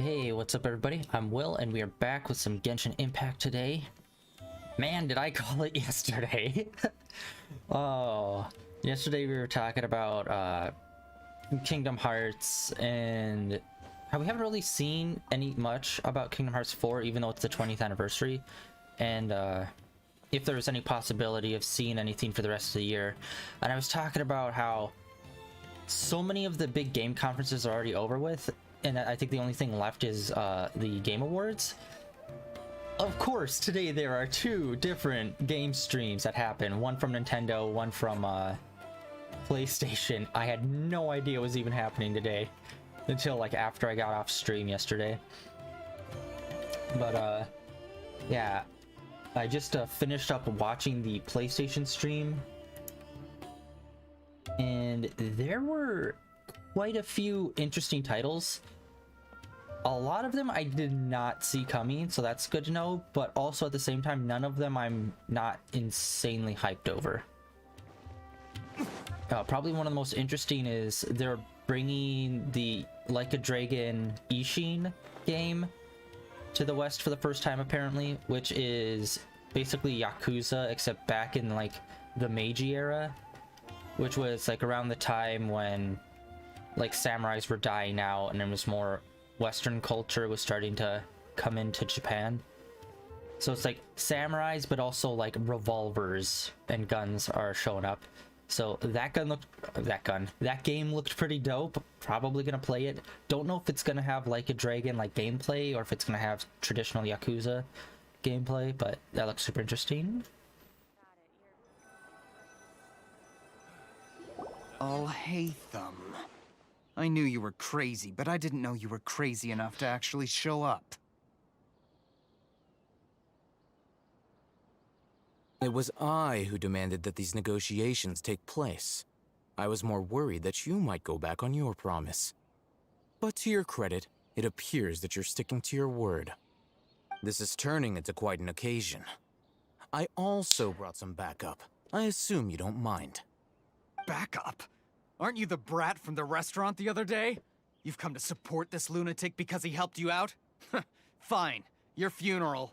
Hey, what's up everybody? I'm Will and we are back with some Genshin Impact today. Man, did I call it yesterday? Oh, yesterday we were talking about Kingdom Hearts and how we haven't really seen much about Kingdom Hearts 4 even though it's the 20th anniversary, and if there was any possibility of seeing anything for the rest of the year. And I was talking about how so many of the big game conferences are already over with, and I think the only thing left is the Game Awards. Of course, today there are two different game streams that happen. One from Nintendo, one from PlayStation. I had no idea it was even happening today until like after I got off stream yesterday. But yeah, I just finished up watching the PlayStation stream, and there were quite a few interesting titles. A lot of them I did not see coming, so that's good to know, but also at the same time, none of them I'm not insanely hyped over. Probably one of the most interesting is they're bringing the Like a Dragon Ishin game to the West for the first time apparently, which is basically Yakuza except back in like the Meiji era, which was like around the time when like samurais were dying out and there was more Western culture was starting to come into Japan. So it's like samurais, but also like revolvers and guns are showing up. So that game looked pretty dope. Probably gonna play it. Don't know if it's gonna have Like a Dragon like gameplay or if it's gonna have traditional Yakuza gameplay, but that looks super interesting. Oh, hey, Thumb. I knew you were crazy, but I didn't know you were crazy enough to actually show up. It was I who demanded that these negotiations take place. I was more worried that you might go back on your promise. But to your credit, it appears that you're sticking to your word. This is turning into quite an occasion. I also brought some backup. I assume you don't mind. Backup? Aren't you the brat from the restaurant the other day? You've come to support this lunatic because he helped you out? Fine. Your funeral.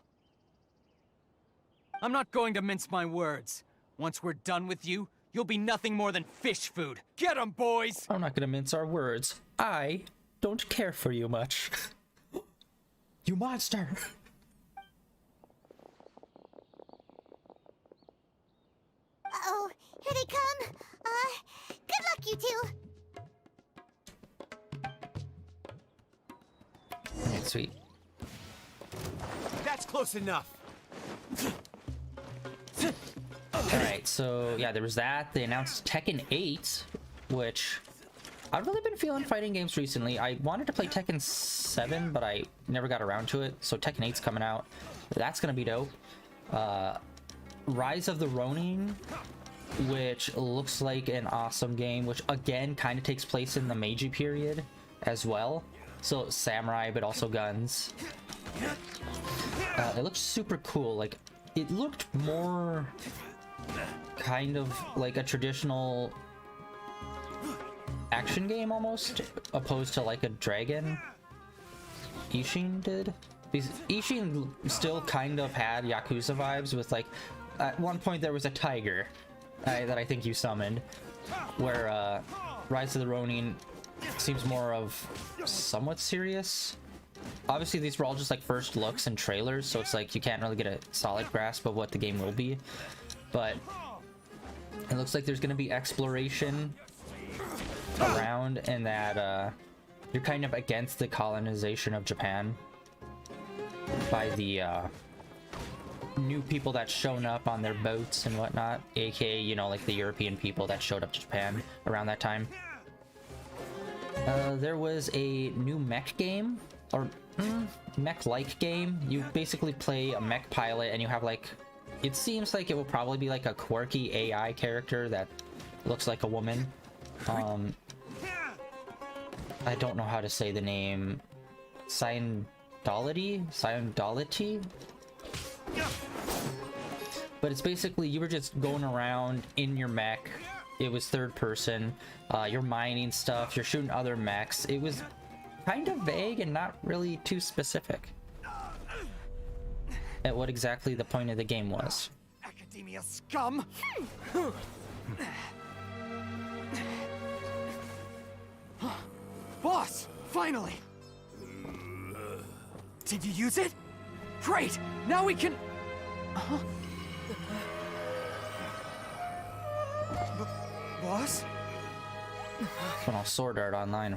I'm not going to mince my words. Once we're done with you, you'll be nothing more than fish food. Get 'em, boys! I'm not gonna mince our words. I don't care for you much. You monster! Uh-oh, here they come! Good luck, you two! Okay, sweet. That's close enough. Alright, so yeah, there was that. They announced Tekken 8, which I've really been feeling fighting games recently. I wanted to play Tekken 7, but I never got around to it. So Tekken 8's coming out. That's gonna be dope. Rise of the Ronin, which looks like an awesome game, which again kind of takes place in the Meiji period as well. So samurai, but also guns. It looks super cool. Like, it looked more kind of like a traditional action game almost, opposed to Like a Dragon Ishin did. Because Ishin still kind of had Yakuza vibes with, like, at one point there was a tiger that I think you summoned, where Rise of the Ronin seems more of somewhat serious. Obviously these were all just like first looks and trailers, so it's like you can't really get a solid grasp of what the game will be, but it looks like there's going to be exploration around, and that you're kind of against the colonization of Japan by the new people that's shown up on their boats and whatnot, aka, you know, like the European people that showed up to Japan around that time. There was a new mech game, or mech-like game. You basically play a mech pilot and you have, like, it seems like it will probably be like a quirky AI character that looks like a woman. I don't know how to say the name. Scientology? But it's basically, you were just going around in your mech. It was third person. You're mining stuff. You're shooting other mechs. It was kind of vague and not really too specific at what exactly the point of the game was. Academia scum! Boss! Finally! Did you use it? Great! Now we can... Boss? When I'll sword art online.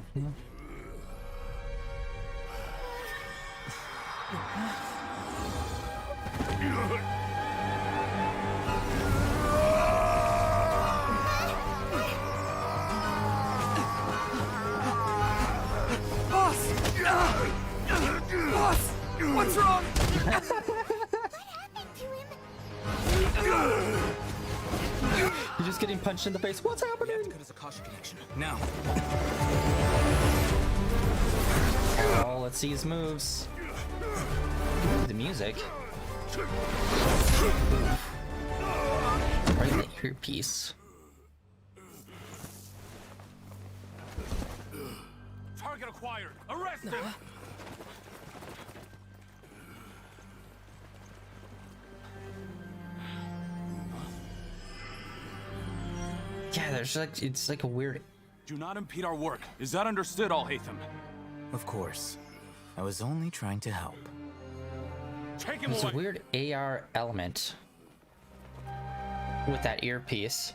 Boss! Boss! What's wrong? What happened to him? You're just getting punched in the face. What's happening? Cut his Akasha connection. Now. Oh, let's see his moves. The music. Right in the earpiece. Target acquired. Arrest him. Yeah, there's like, it's like a weird... Do not impede our work. Is that understood, Al-Haytham? Of course. I was only trying to help. Take him There's a away. weird AR element with that earpiece.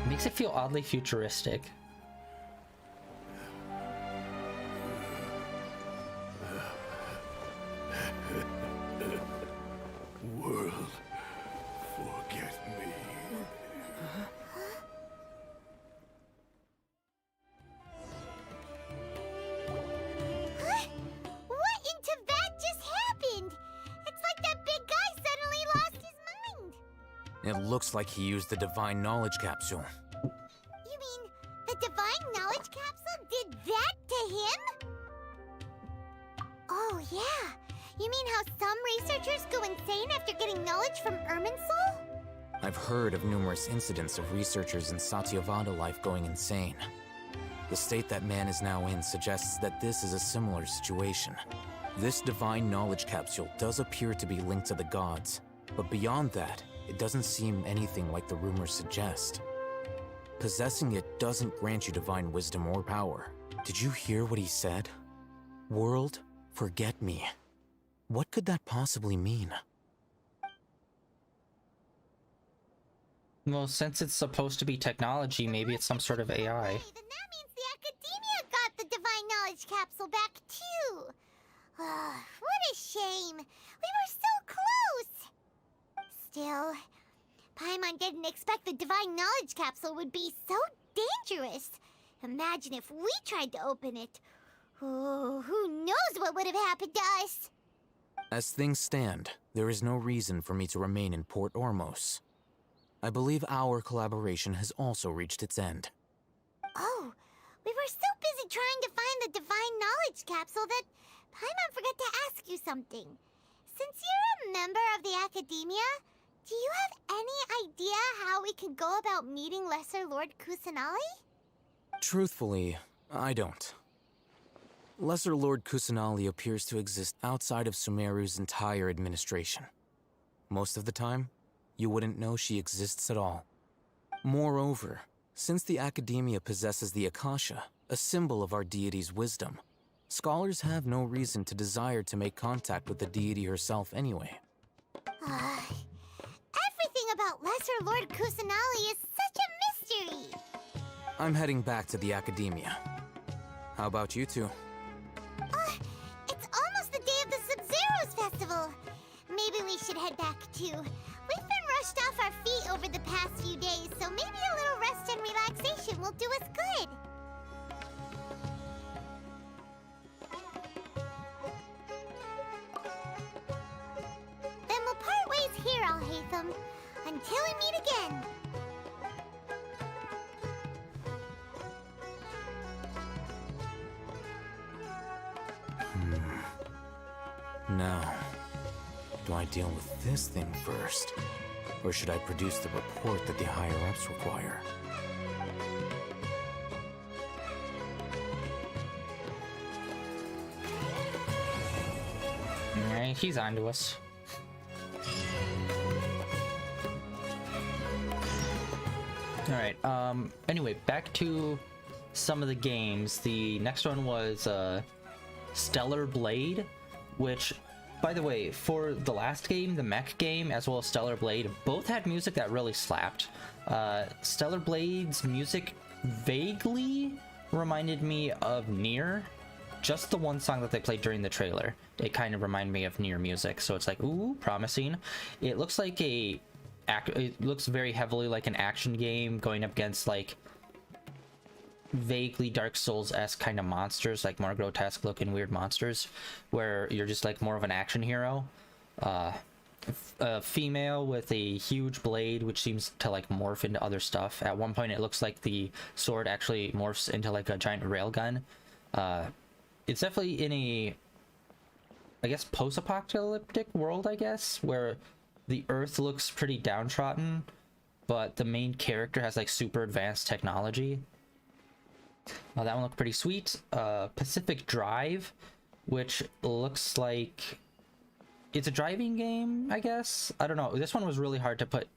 Makes it feel oddly futuristic. World, forget me. Huh? What in Tibet just happened? It's like that big guy suddenly lost his mind. It looks like he used the divine knowledge capsule. You mean the divine knowledge capsule did that to him? Oh, yeah. You mean how some researchers go insane after getting knowledge from Irminsul? I've heard of numerous incidents of researchers in Satyavada life going insane. The state that man is now in suggests that this is a similar situation. This divine knowledge capsule does appear to be linked to the gods, but beyond that, it doesn't seem anything like the rumors suggest. Possessing it doesn't grant you divine wisdom or power. Did you hear what he said? World, forget me. What could that possibly mean? Well, since it's supposed to be technology, maybe it's some sort of AI. Then that means the Academia got the divine knowledge capsule back too. What a shame. We were so close. Still, Paimon didn't expect the divine knowledge capsule would be so dangerous. Imagine if we tried to open it. Oh, who knows what would have happened to us? As things stand, there is no reason for me to remain in Port Ormos. I believe our collaboration has also reached its end. Oh, we were so busy trying to find the divine knowledge capsule that Paimon forgot to ask you something. Since you're a member of the Academia, do you have any idea how we can go about meeting Lesser Lord Kusanali? Truthfully, I don't. Lesser Lord Kusanali appears to exist outside of Sumeru's entire administration. Most of the time, you wouldn't know she exists at all. Moreover, since the Academia possesses the Akasha, a symbol of our deity's wisdom, scholars have no reason to desire to make contact with the deity herself anyway. Everything about Lesser Lord Kusanali is such a mystery! I'm heading back to the Academia. How about you two? It's almost the day of the Sub-Zeros festival. Maybe we should head back too. We've been rushed off our feet over the past few days, so maybe a little rest and relaxation will do us good. Then we'll part ways here, Al-Haytham, until we meet again. Now, do I deal with this thing first? Or should I produce the report that the higher-ups require? He's on to us. Alright, anyway, back to some of the games. The next one was Stellar Blade, which, by the way, for the last game, the mech game, as well as Stellar Blade, both had music that really slapped. Stellar Blade's music vaguely reminded me of Nier. Just the one song that they played during the trailer, it kind of reminded me of Nier music, so it's like, ooh, promising. It looks like it looks very heavily like an action game going up against like vaguely Dark Souls-esque kind of monsters, like more grotesque looking weird monsters, where you're just like more of an action hero. A female with a huge blade which seems to like morph into other stuff. At one point it looks like the sword actually morphs into like a giant railgun. It's definitely in a, I guess, post-apocalyptic world, I guess, where the Earth looks pretty downtrodden, but the main character has like super advanced technology. That one looked pretty sweet. Pacific Drive, which looks like it's a driving game, I guess. I don't know. This one was really hard to put,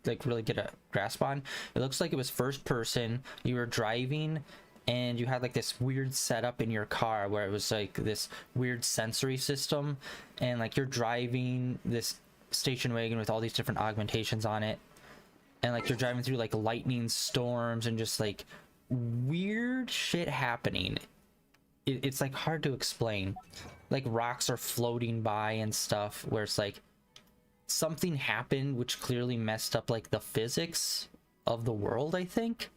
like, really get a grasp on. It looks like it was first person. You were driving and you had like this weird setup in your car where it was like this weird sensory system, and like you're driving this station wagon with all these different augmentations on it, and like you're driving through like lightning storms and just like weird shit happening. It's like hard to explain. Like rocks are floating by and stuff where it's like something happened which clearly messed up like the physics of the world, I think.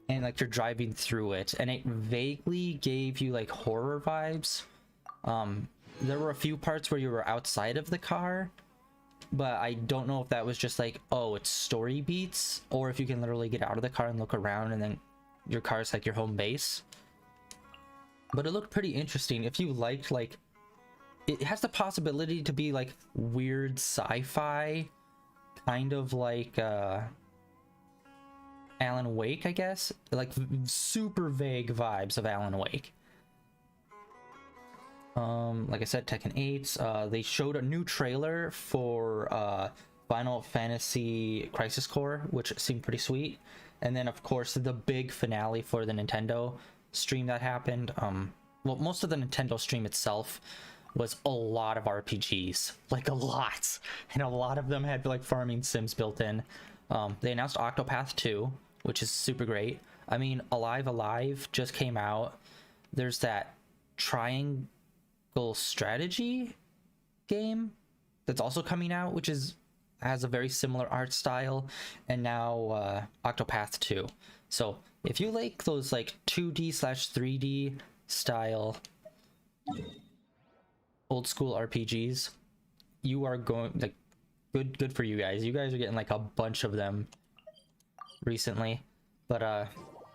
And like you're driving through it, and it vaguely gave you like horror vibes. There were a few parts where you were outside of the car, but I don't know if that was just like, oh, it's story beats, or if you can literally get out of the car and look around and then your car's like your home base. But it looked pretty interesting. If you liked, like, it has the possibility to be like weird sci-fi, kind of like Alan Wake, I guess, like super vague vibes of Alan Wake. Like I said, Tekken 8. They showed a new trailer for Final Fantasy Crisis Core, which seemed pretty sweet. And then, of course, the big finale for the Nintendo stream that happened. Well, most of the Nintendo stream itself was a lot of RPGs, like a lot, and a lot of them had like farming sims built in. They announced Octopath 2, which is super great. I mean, Alive just came out. There's that triangle strategy game that's also coming out, which has a very similar art style, and now Octopath 2. So if you like those like 2D/3D style old school RPGs, you are going like good for you guys. You guys are getting like a bunch of them recently. But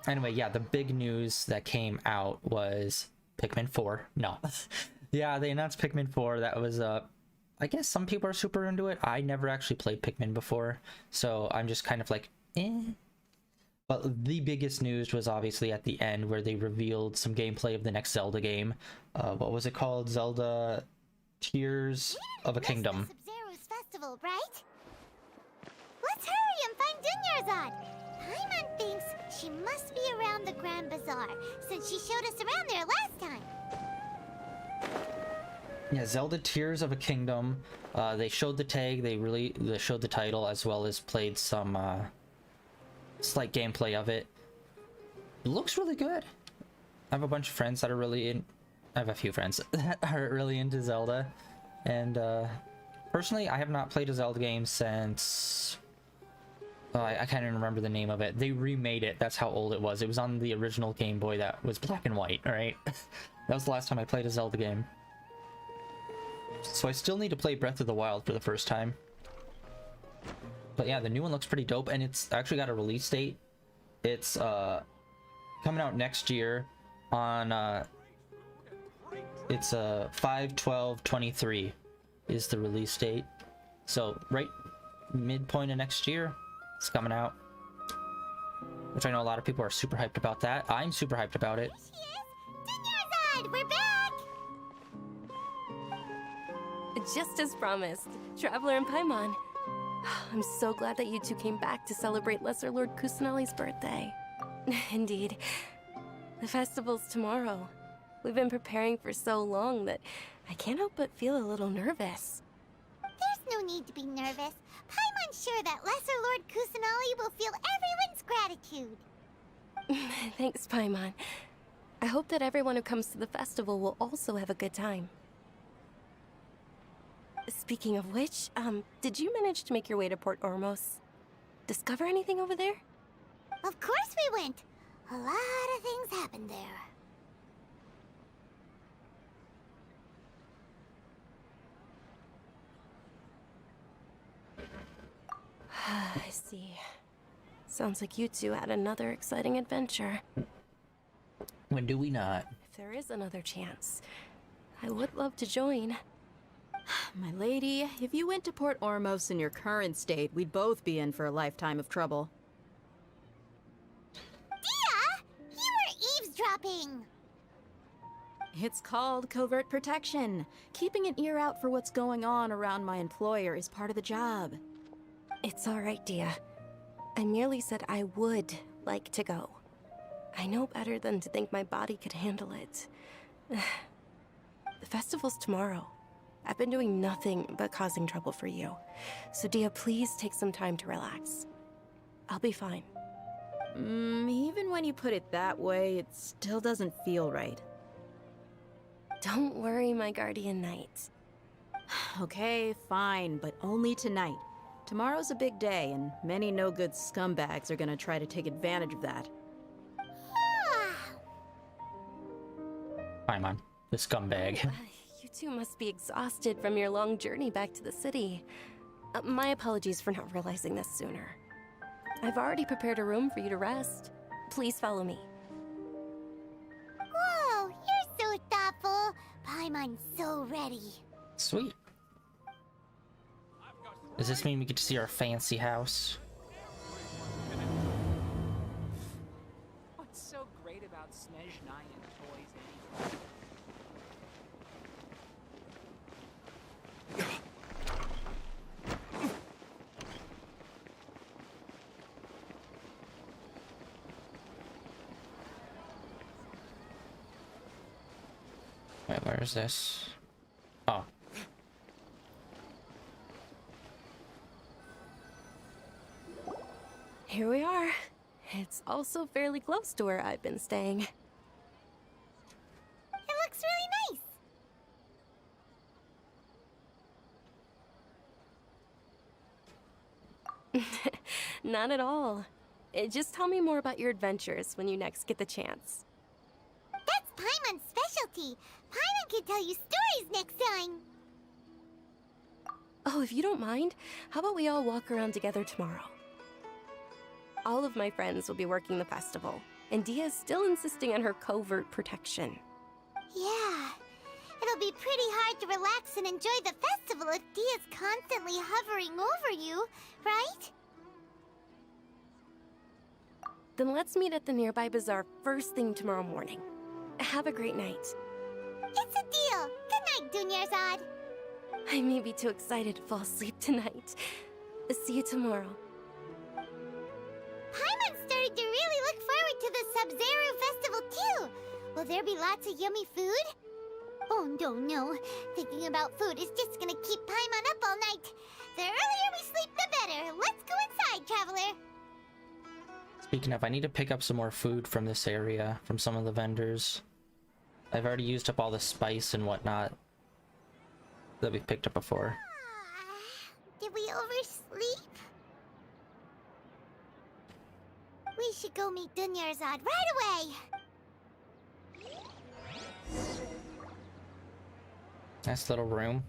anyway, yeah, the big news that came out was Pikmin 4. No. Yeah, they announced Pikmin 4. That was I guess some people are super into it. I never actually played Pikmin before, so I'm just kind of like, eh. But the biggest news was obviously at the end where they revealed some gameplay of the next Zelda game. What was it called? Zelda Tears of a Kingdom. Sub-Zero's festival, right? Let's hurry and find Dunyarzad. Paimon thinks she must be around the Grand Bazaar, since she showed us around there last time. Yeah, Zelda Tears of a Kingdom. They showed the tag, they showed the title, as well as played some slight gameplay of it. It looks really good. I have a bunch of friends that are really in. I have a few friends that are really into Zelda, and personally, I have not played a Zelda game since. I can't even remember the name of it. They remade it. That's how old it was. It was on the original Game Boy that was black and white. All right, that was the last time I played a Zelda game. So I still need to play Breath of the Wild for the first time. But yeah, the new one looks pretty dope, and it's actually got a release date. It's coming out next year on it's 5/12/23 is the release date. So right midpoint of next year, it's coming out. Which I know a lot of people are super hyped about that. I'm super hyped about it. Here she is! Dunyarzad, we're back! Just as promised, Traveler and Paimon. I'm so glad that you two came back to celebrate Lesser Lord Kusanali's birthday. Indeed. The festival's tomorrow. We've been preparing for so long that I can't help but feel a little nervous. There's no need to be nervous. Paimon's sure that Lesser Lord Kusanali will feel everyone's gratitude. Thanks, Paimon. I hope that everyone who comes to the festival will also have a good time. Speaking of which, did you manage to make your way to Port Ormos? Discover anything over there? Of course we went. A lot of things happened there. I see. Sounds like you two had another exciting adventure. When do we not? If there is another chance, I would love to join. My lady, if you went to Port Ormos in your current state, we'd both be in for a lifetime of trouble. Dia! You were eavesdropping! It's called covert protection. Keeping an ear out for what's going on around my employer is part of the job. It's all right, Dia. I merely said I would like to go. I know better than to think my body could handle it. The festival's tomorrow. I've been doing nothing but causing trouble for you. So Dia, please take some time to relax. I'll be fine. Even when you put it that way, it still doesn't feel right. Don't worry, my guardian knight. Okay, fine, but only tonight. Tomorrow's a big day, and many no-good scumbags are gonna try to take advantage of that. Paimon, the scumbag. You two must be exhausted from your long journey back to the city. My apologies for not realizing this sooner. I've already prepared a room for you to rest. Please follow me. Whoa, you're so thoughtful. Paimon's so ready. Sweet. Does this mean we get to see our fancy house? What's so great about Snezhnaya toys anyway? Wait, where is this? Oh. Here we are. It's also fairly close to where I've been staying. It looks really nice. Not at all. Just tell me more about your adventures when you next get the chance. That's Paimon's specialty. Paimon can tell you stories next time. Oh, if you don't mind, how about we all walk around together tomorrow? All of my friends will be working the festival, and Dia is still insisting on her covert protection. Yeah. It'll be pretty hard to relax and enjoy the festival if Dia's constantly hovering over you, right? Then let's meet at the nearby bazaar first thing tomorrow morning. Have a great night. It's a deal. Good night, Dunyarzad. I may be too excited to fall asleep tonight. See you tomorrow. Paimon started to really look forward to the Sub-Zero festival too. Will there be lots of yummy food? Oh no. Thinking about food is just gonna keep Paimon up all night. The earlier we sleep, the better. Let's go inside, traveler. Speaking of, I need to pick up some more food from this area, from some of the vendors. I've already used up all the spice and whatnot that we've picked up before. Did we oversleep? We should go meet Dunyarzad right away. Nice little room.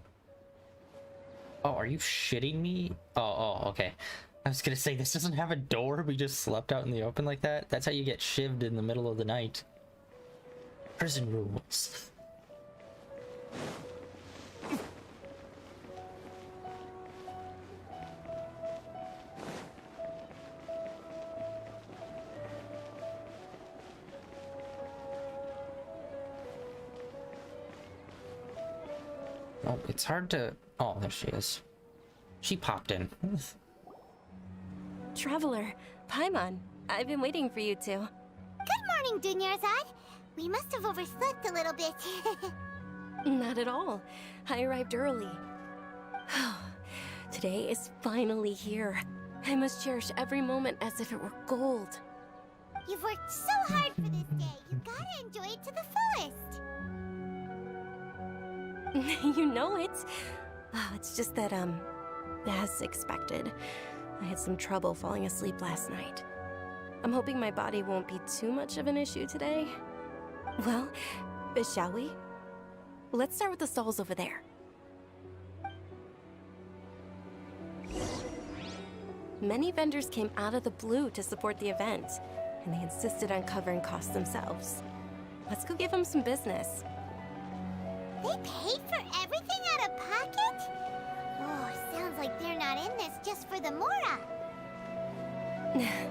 Oh, are you shitting me? Oh, okay. I was gonna say, this doesn't have a door. We just slept out in the open like that. That's how you get shivved in the middle of the night. Prison rules. Oh, it's hard to Oh, there she is. She popped in. Traveler, Paimon, I've been waiting for you two. Good morning, Dunyarzad. We must have overslept a little bit. Not at all. I arrived early. Today is finally here. I must cherish every moment as if it were gold. You've worked so hard for this day. You gotta enjoy it to the fullest. You know it. Oh, it's just that, as expected, I had some trouble falling asleep last night. I'm hoping my body won't be too much of an issue today. Well, shall we? Let's start with the stalls over there. Many vendors came out of the blue to support the event, and they insisted on covering costs themselves. Let's go give them some business. They paid for everything out of pocket? Oh, sounds like they're not in this just for the Mora.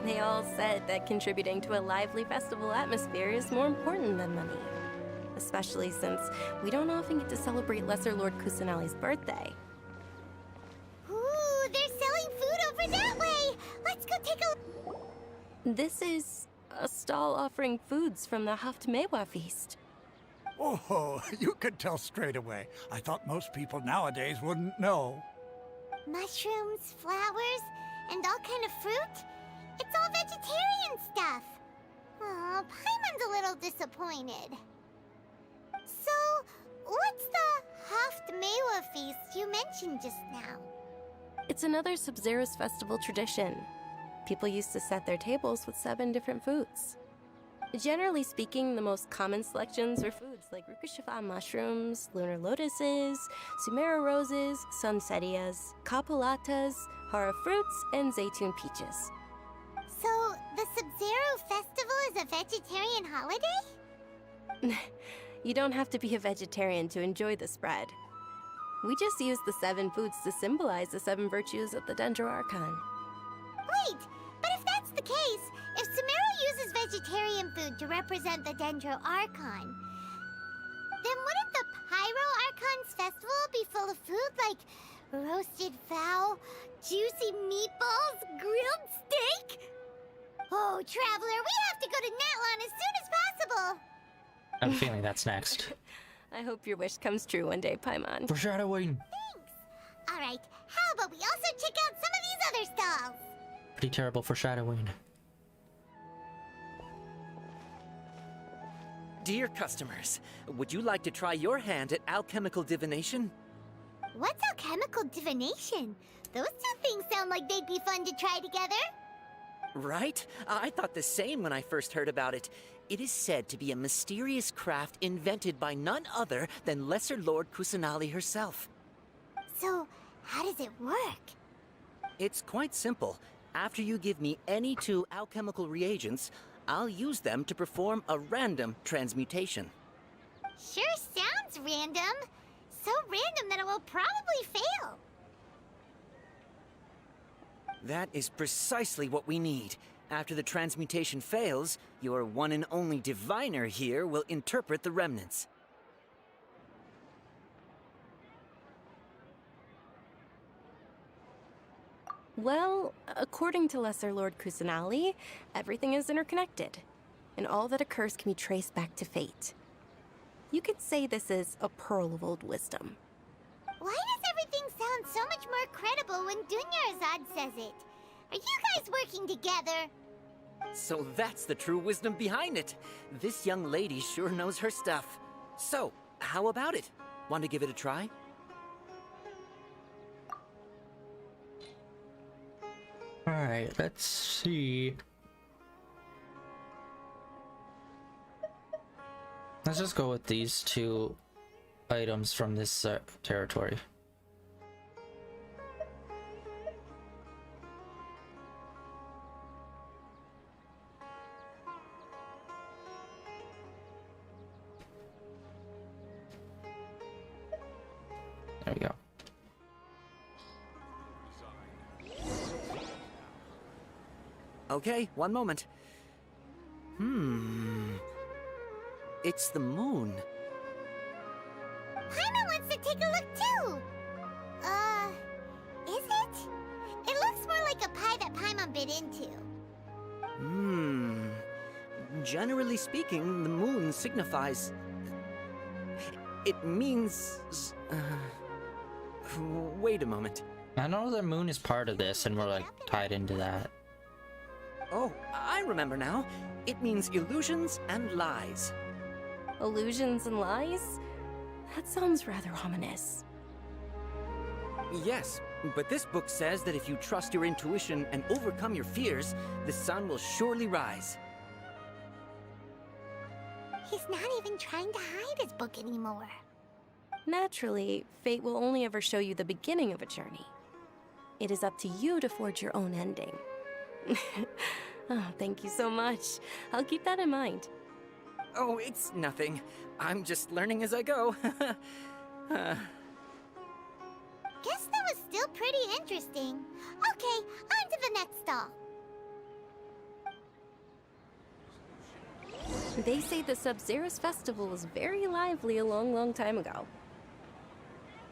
They all said that contributing to a lively festival atmosphere is more important than money. Especially since we don't often get to celebrate Lesser Lord Kusanali's birthday. Ooh, they're selling food over that way! Let's go take a... This is a stall offering foods from the Haftmewa feast. Oh, you could tell straight away. I thought most people nowadays wouldn't know. Mushrooms, flowers, and all kind of fruit? It's all vegetarian stuff. Oh, Paimon's a little disappointed. So, what's the Haftmewa feast you mentioned just now? It's another Sub-Zero's festival tradition. People used to set their tables with 7 different foods. Generally speaking, the most common selections were foods like Rukashifa mushrooms, lunar lotuses, Sumera roses, sunsetias, kapulatas, hara fruits, and zaytun peaches. So, the Sub-Zero festival is a vegetarian holiday? You don't have to be a vegetarian to enjoy the spread. We just use the 7 foods to symbolize the 7 virtues of the Dendro Archon. Wait, but if that's the case, if Sumero uses vegetarian food to represent the Dendro Archon, then wouldn't the Pyro Archon's festival be full of food like roasted fowl, juicy meatballs, grilled steak? Oh, Traveler, we have to go to Natlan as soon as possible! I'm feeling that's next. I hope your wish comes true one day, Paimon. Foreshadowing. Thanks! Alright, how about we also check out some of these other stalls? Pretty terrible foreshadowing. Dear customers, would you like to try your hand at alchemical divination? What's alchemical divination? Those two things sound like they'd be fun to try together. Right? I thought the same when I first heard about it. It is said to be a mysterious craft invented by none other than Lesser Lord Kusanali herself. So, how does it work? It's quite simple. After you give me any 2 alchemical reagents, I'll use them to perform a random transmutation. Sure sounds random. So random that it will probably fail. That is precisely what we need. After the transmutation fails, your one and only diviner here will interpret the remnants. Well, according to Lesser Lord Kusanali, everything is interconnected, and all that occurs can be traced back to fate. You could say this is a pearl of old wisdom. Why does everything sound so much more credible when Dunyarzad says it? Are you guys working together? So that's the true wisdom behind it. This young lady sure knows her stuff. So, how about it? Want to give it a try? Alright, let's see. Let's just go with these 2 items from this territory. There we go. Okay, one moment. It's the moon. Paimon wants to take a look too! bit into. Generally speaking, the moon signifies. It means. Wait a moment. I know the moon is part of this, and we're like tied into that. Oh, I remember now. It means illusions and lies. Illusions and lies? That sounds rather ominous. Yes, but this book says that if you trust your intuition and overcome your fears, the sun will surely rise. He's not even trying to hide his book anymore. Naturally, fate will only ever show you the beginning of a journey. It is up to you to forge your own ending. Oh, thank you so much. I'll keep that in mind. Oh, it's nothing. I'm just learning as I go. Guess that was still pretty interesting. Okay, on to the next stall. They say the Sub-Zeros festival was very lively a long time ago.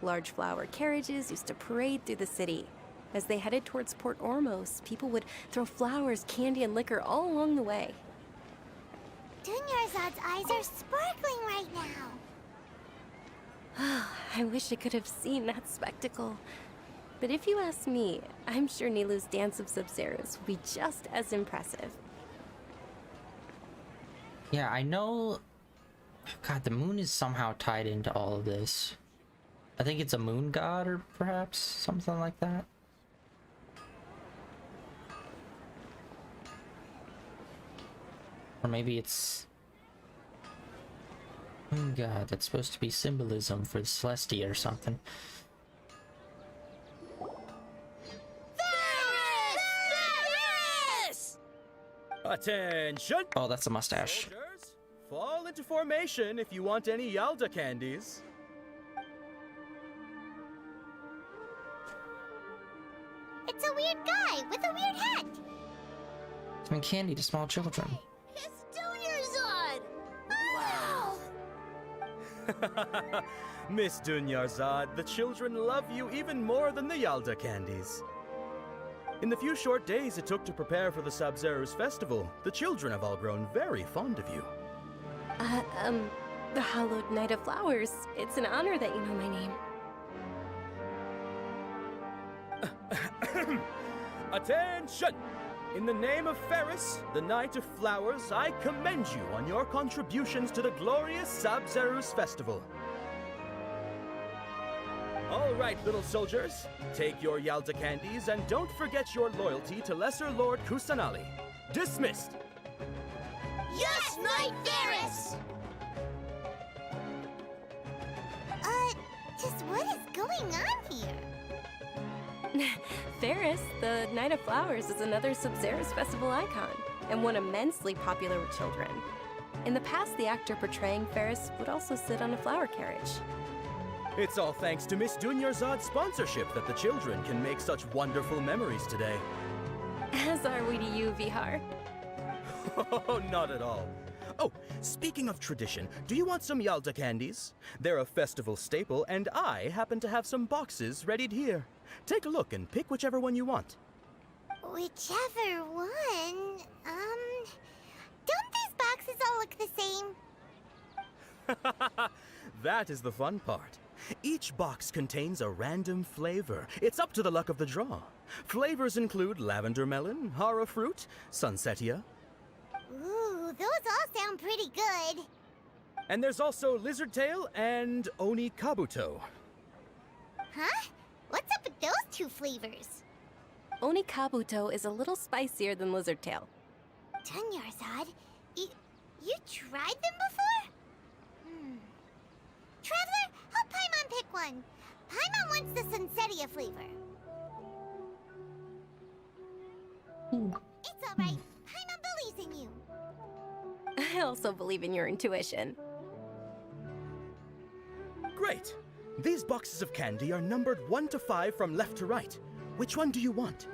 Large flower carriages used to parade through the city. As they headed towards Port Ormos, people would throw flowers, candy, and liquor all along the way. Dunyarzad's eyes are sparkling right now. I wish I could have seen that spectacle. But if you ask me, I'm sure Nilu's dance of Sub-Zeros will be just as impressive. Yeah, I know. God, the moon is somehow tied into all of this. I think it's a moon god, or perhaps something like that. Or maybe it's moon god. That's supposed to be symbolism for Celestia or something. Attention! Oh, that's a mustache. Soldiers, fall into formation if you want any Yalda candies. It's a weird guy with a weird hat. Giving candy to small children. It's Dunyarzad! Wow! Miss Dunyarzad, the children love you even more than the Yalda candies. In the few short days it took to prepare for the Sub-Zeros festival, the children have all grown very fond of you. The Hallowed Night of Flowers. It's an honor that you know my name. Attention! In the name of Ferris, the Knight of Flowers, I commend you on your contributions to the glorious Sub-Zeros festival. All right, little soldiers, take your Yalda candies and don't forget your loyalty to Lesser Lord Kusanali. Dismissed! Yes, Knight Ferris! Just what is going on here? Ferris, the Night of Flowers, is another Sub-Zeros festival icon, and one immensely popular with children. In the past, the actor portraying Ferris would also sit on a flower carriage. It's all thanks to Miss Dunyarzad's sponsorship that the children can make such wonderful memories today. As are we to you, Vihar. Oh, not at all. Oh, speaking of tradition, do you want some Yalda candies? They're a festival staple, and I happen to have some boxes readied here. Take a look and pick whichever one you want. Whichever one, don't these boxes all look the same? That is the fun part. Each box contains a random flavor. It's up to the luck of the draw. Flavors include lavender melon, hara fruit, sunsetia. Ooh, those all sound pretty good. And there's also lizard tail and oni kabuto. Huh? What's up with those two flavors? Oni Kabuto is a little spicier than Lizard Tail. Dunyarzad, you tried them before? Traveler, help Paimon pick one. Paimon wants the Sunsetia flavor. It's alright. Paimon believes in you. I also believe in your intuition. Great! These boxes of candy are numbered 1 to 5 from left to right. Which one do you want?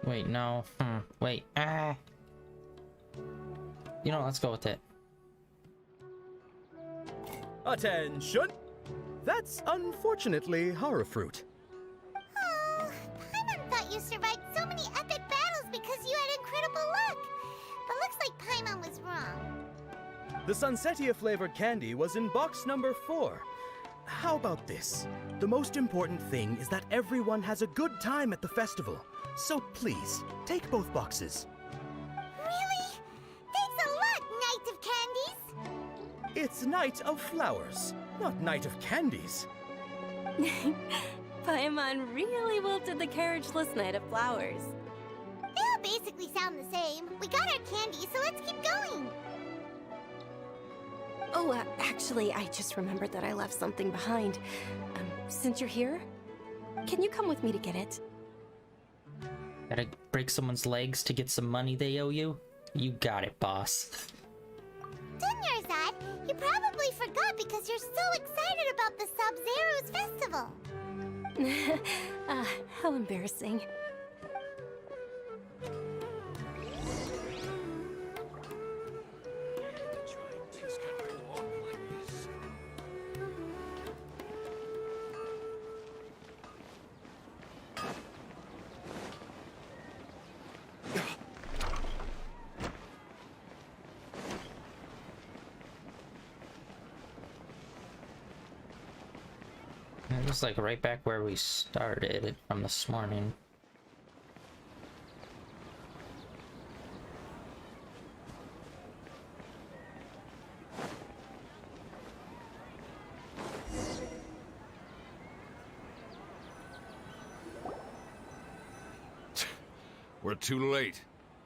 Wait, no. Wait. You know, let's go with it. Attention! That's unfortunately horror fruit. Oh, Paimon thought you survived so many epic battles because you had incredible luck. But looks like Paimon was wrong. The Sunsetia flavored candy was in box number 4. How about this? The most important thing is that everyone has a good time at the festival. So please, take both boxes. Really? Thanks a lot, Knight of Candies. It's Night of Flowers, not Night of Candies. Paimon really wilted the carriageless Knight of Flowers. They all basically sound the same. We got our candy, so let's keep going. Oh, actually, I just remembered that I left something behind. Since you're here, can you come with me to get it? Gotta break someone's legs to get some money they owe you? You got it, boss. Dunyarzad, you probably forgot because you're so excited about the Sub-Zero's festival. How embarrassing. It was like right back where we started from this morning. We're too late.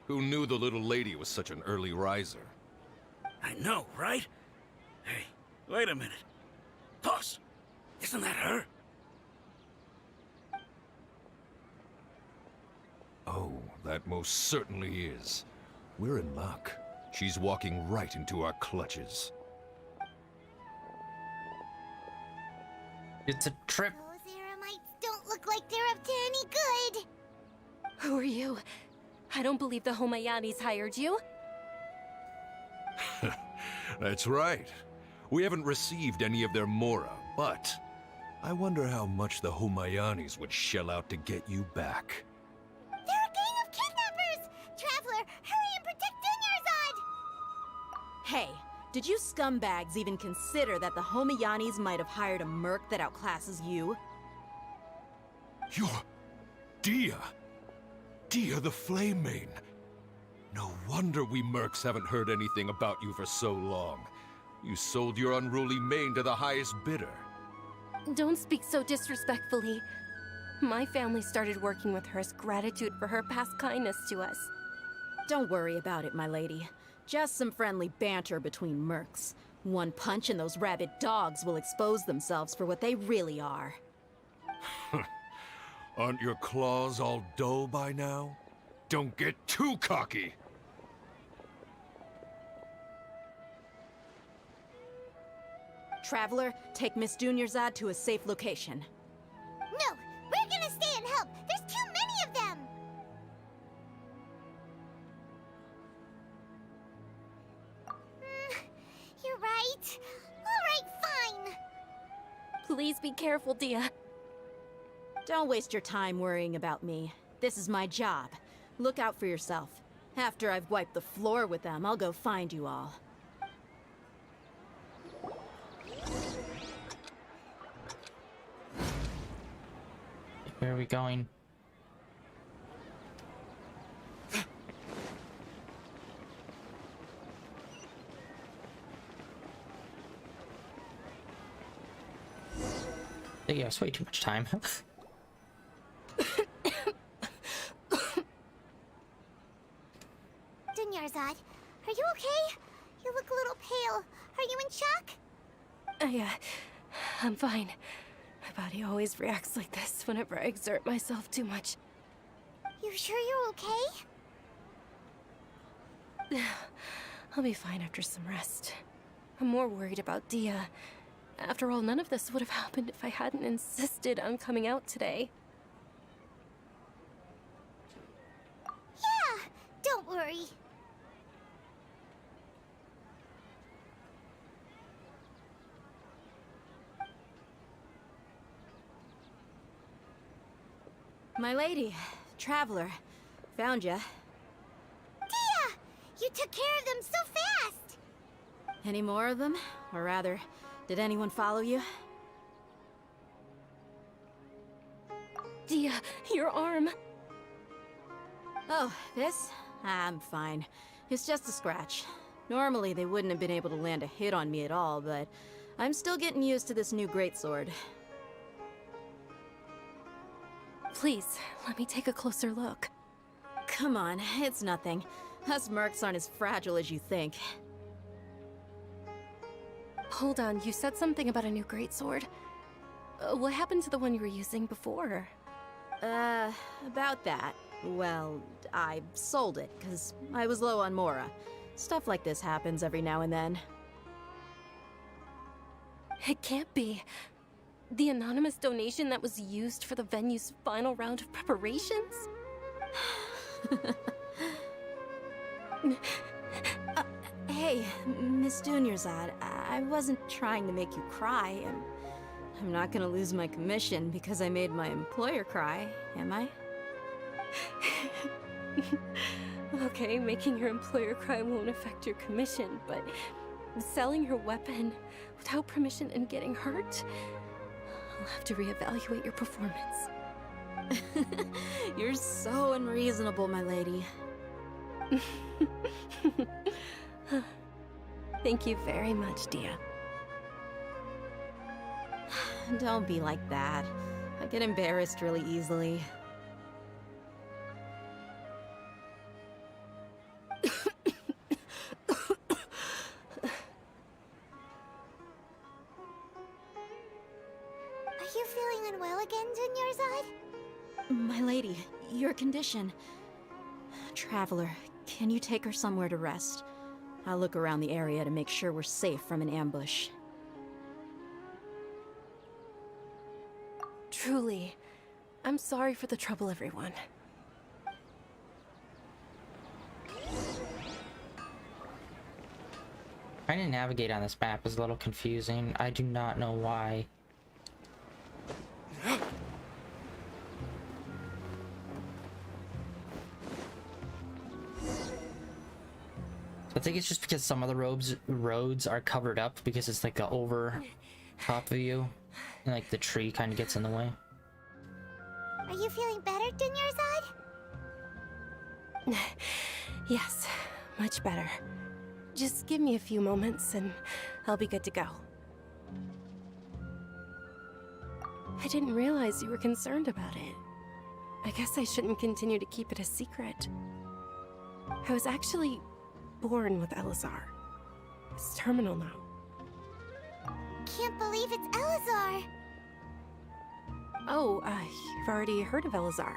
Who knew the little lady was such an early riser? I know, right? Hey, wait a minute. Boss, isn't that her? Oh, that most certainly is. We're in luck. She's walking right into our clutches. It's a trip. Those Eremites don't look like they're up to any good. Who are you? I don't believe the Homayanis hired you. That's right. We haven't received any of their mora, but I wonder how much the Homayanis would shell out to get you back. They're a gang of kidnappers! Traveler, hurry and protect Dunyarzad! Hey, did you scumbags even consider that the Homayanis might have hired a merc that outclasses you? You're... Dia! Dia the Flame Mane! No wonder we mercs haven't heard anything about you for so long. You sold your unruly mane to the highest bidder. Don't speak so disrespectfully. My family started working with her as gratitude for her past kindness to us. Don't worry about it, my lady. Just some friendly banter between mercs. One punch and those rabid dogs will expose themselves for what they really are. Aren't your claws all dull by now? Don't get too cocky! Traveler, take Miss Dunyarzad to a safe location. No, we're gonna stay and help. There's too many of them. You're right. All right, fine. Please be careful, Dia. Don't waste your time worrying about me. This is my job. Look out for yourself. After I've wiped the floor with them, I'll go find you all. Where are we going? They gave us way too much time. Dunyarzad, are you okay? You look a little pale. Are you in shock? I'm fine. My body always reacts like this whenever I exert myself too much. You sure you're okay? I'll be fine after some rest. I'm more worried about Dia. After all, none of this would have happened if I hadn't insisted on coming out today. Yeah, don't worry. My lady, Traveler, found ya. Dia! You took care of them so fast! Any more of them? Or rather, did anyone follow you? Dia, your arm. Oh, this? I'm fine. It's just a scratch. Normally, they wouldn't have been able to land a hit on me at all, but I'm still getting used to this new greatsword. Please, let me take a closer look. Come on, it's nothing. Us mercs aren't as fragile as you think. Hold on, you said something about a new greatsword. What happened to the one you were using before? About that. Well, I sold it, because I was low on Mora. Stuff like this happens every now and then. It can't be. The anonymous donation that was used for the venue's final round of preparations? Hey, Miss Dunyarzad, I wasn't trying to make you cry, and I'm not gonna lose my commission because I made my employer cry, am I? Okay, making your employer cry won't affect your commission, but selling your weapon without permission and getting hurt? I'll have to reevaluate your performance. You're so unreasonable, my lady. Thank you very much, Dia. Don't be like that. I get embarrassed really easily. Are you feeling unwell again, Dunyarzad? My lady, your condition. Traveler, can you take her somewhere to rest? I'll look around the area to make sure we're safe from an ambush. Truly, I'm sorry for the trouble, everyone. Trying to navigate on this map is a little confusing. I do not know why. I think it's just because some of the roads are covered up because it's like a over top view, and like the tree kind of gets in the way. Are you feeling better, Dunyarzad? Yes, much better. Just give me a few moments and I'll be good to go. I didn't realize you were concerned about it. I guess I shouldn't continue to keep it a secret. I was actually born with Elazar. It's terminal now. Can't believe it's Elazar! Oh, you've already heard of Elazar.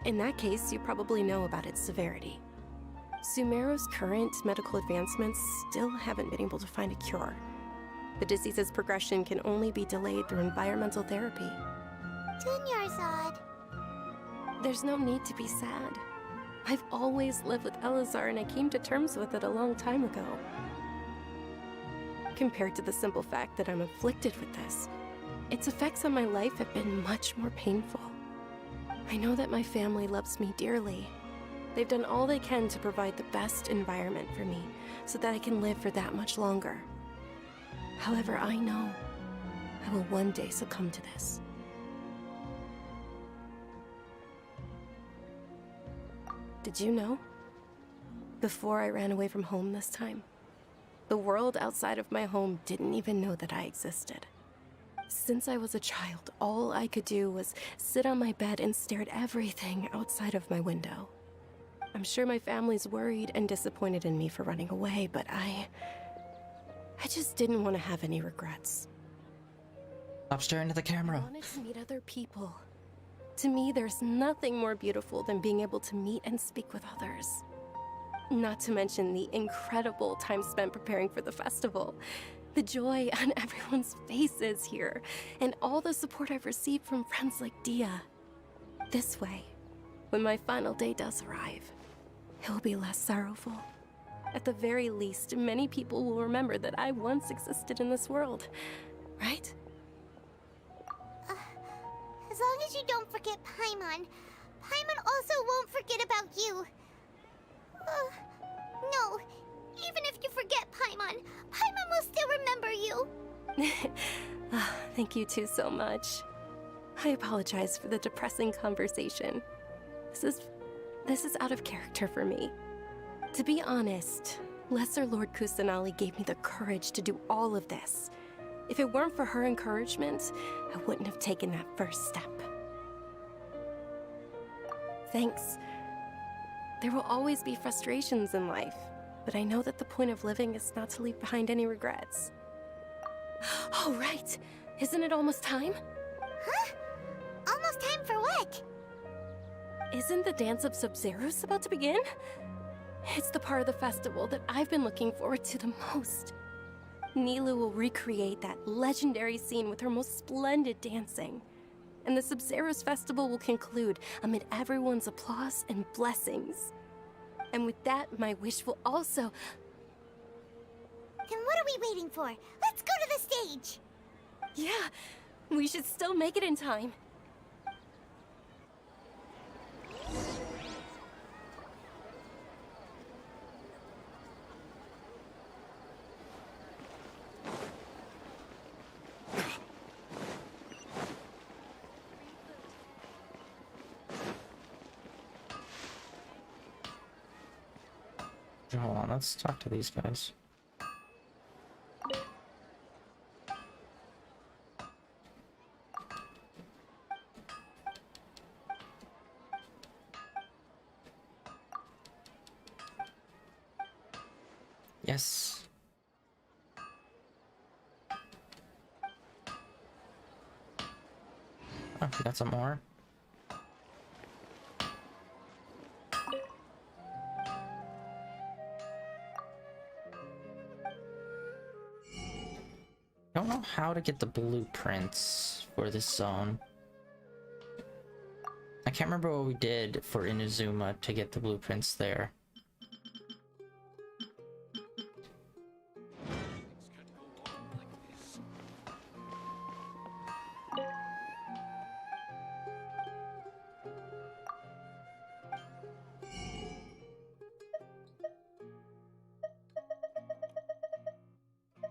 In that case, you probably know about its severity. Sumeru's current medical advancements still haven't been able to find a cure. The disease's progression can only be delayed through environmental therapy. Dunyarzad. There's no need to be sad. I've always lived with Elazar and I came to terms with it a long time ago. Compared to the simple fact that I'm afflicted with this, its effects on my life have been much more painful. I know that my family loves me dearly. They've done all they can to provide the best environment for me so that I can live for that much longer. However, I know I will one day succumb to this. Did you know? Before I ran away from home this time, the world outside of my home didn't even know that I existed. Since I was a child, all I could do was sit on my bed and stare at everything outside of my window. I'm sure my family's worried and disappointed in me for running away, but I just didn't want to have any regrets. Stop staring at the camera. I wanted to meet other people. To me, there's nothing more beautiful than being able to meet and speak with others. Not to mention the incredible time spent preparing for the festival. The joy on everyone's faces here, and all the support I've received from friends like Dia. This way, when my final day does arrive, it will be less sorrowful. At the very least, many people will remember that I once existed in this world, right? As long as you don't forget Paimon. Paimon also won't forget about you. No. Even if you forget Paimon, Paimon will still remember you. Thank you two so much. I apologize for the depressing conversation. This is out of character for me. To be honest, Lesser Lord Kusanali gave me the courage to do all of this. If it weren't for her encouragement, I wouldn't have taken that first step. Thanks. There will always be frustrations in life, but I know that the point of living is not to leave behind any regrets. Oh, right! Isn't it almost time? Huh? Almost time for what? Isn't the Dance of Sub-Zeros about to begin? It's the part of the festival that I've been looking forward to the most. Nilu will recreate that legendary scene with her most splendid dancing. And the Sub-Zeros festival will conclude amid everyone's applause and blessings. And with that, my wish will also... Then what are we waiting for? Let's go to the stage! Yeah, we should still make it in time. Hold on, let's talk to these guys. Yes. Oh, we got some more. Don't know how to get the blueprints for this zone. I can't remember what we did for Inazuma to get the blueprints there.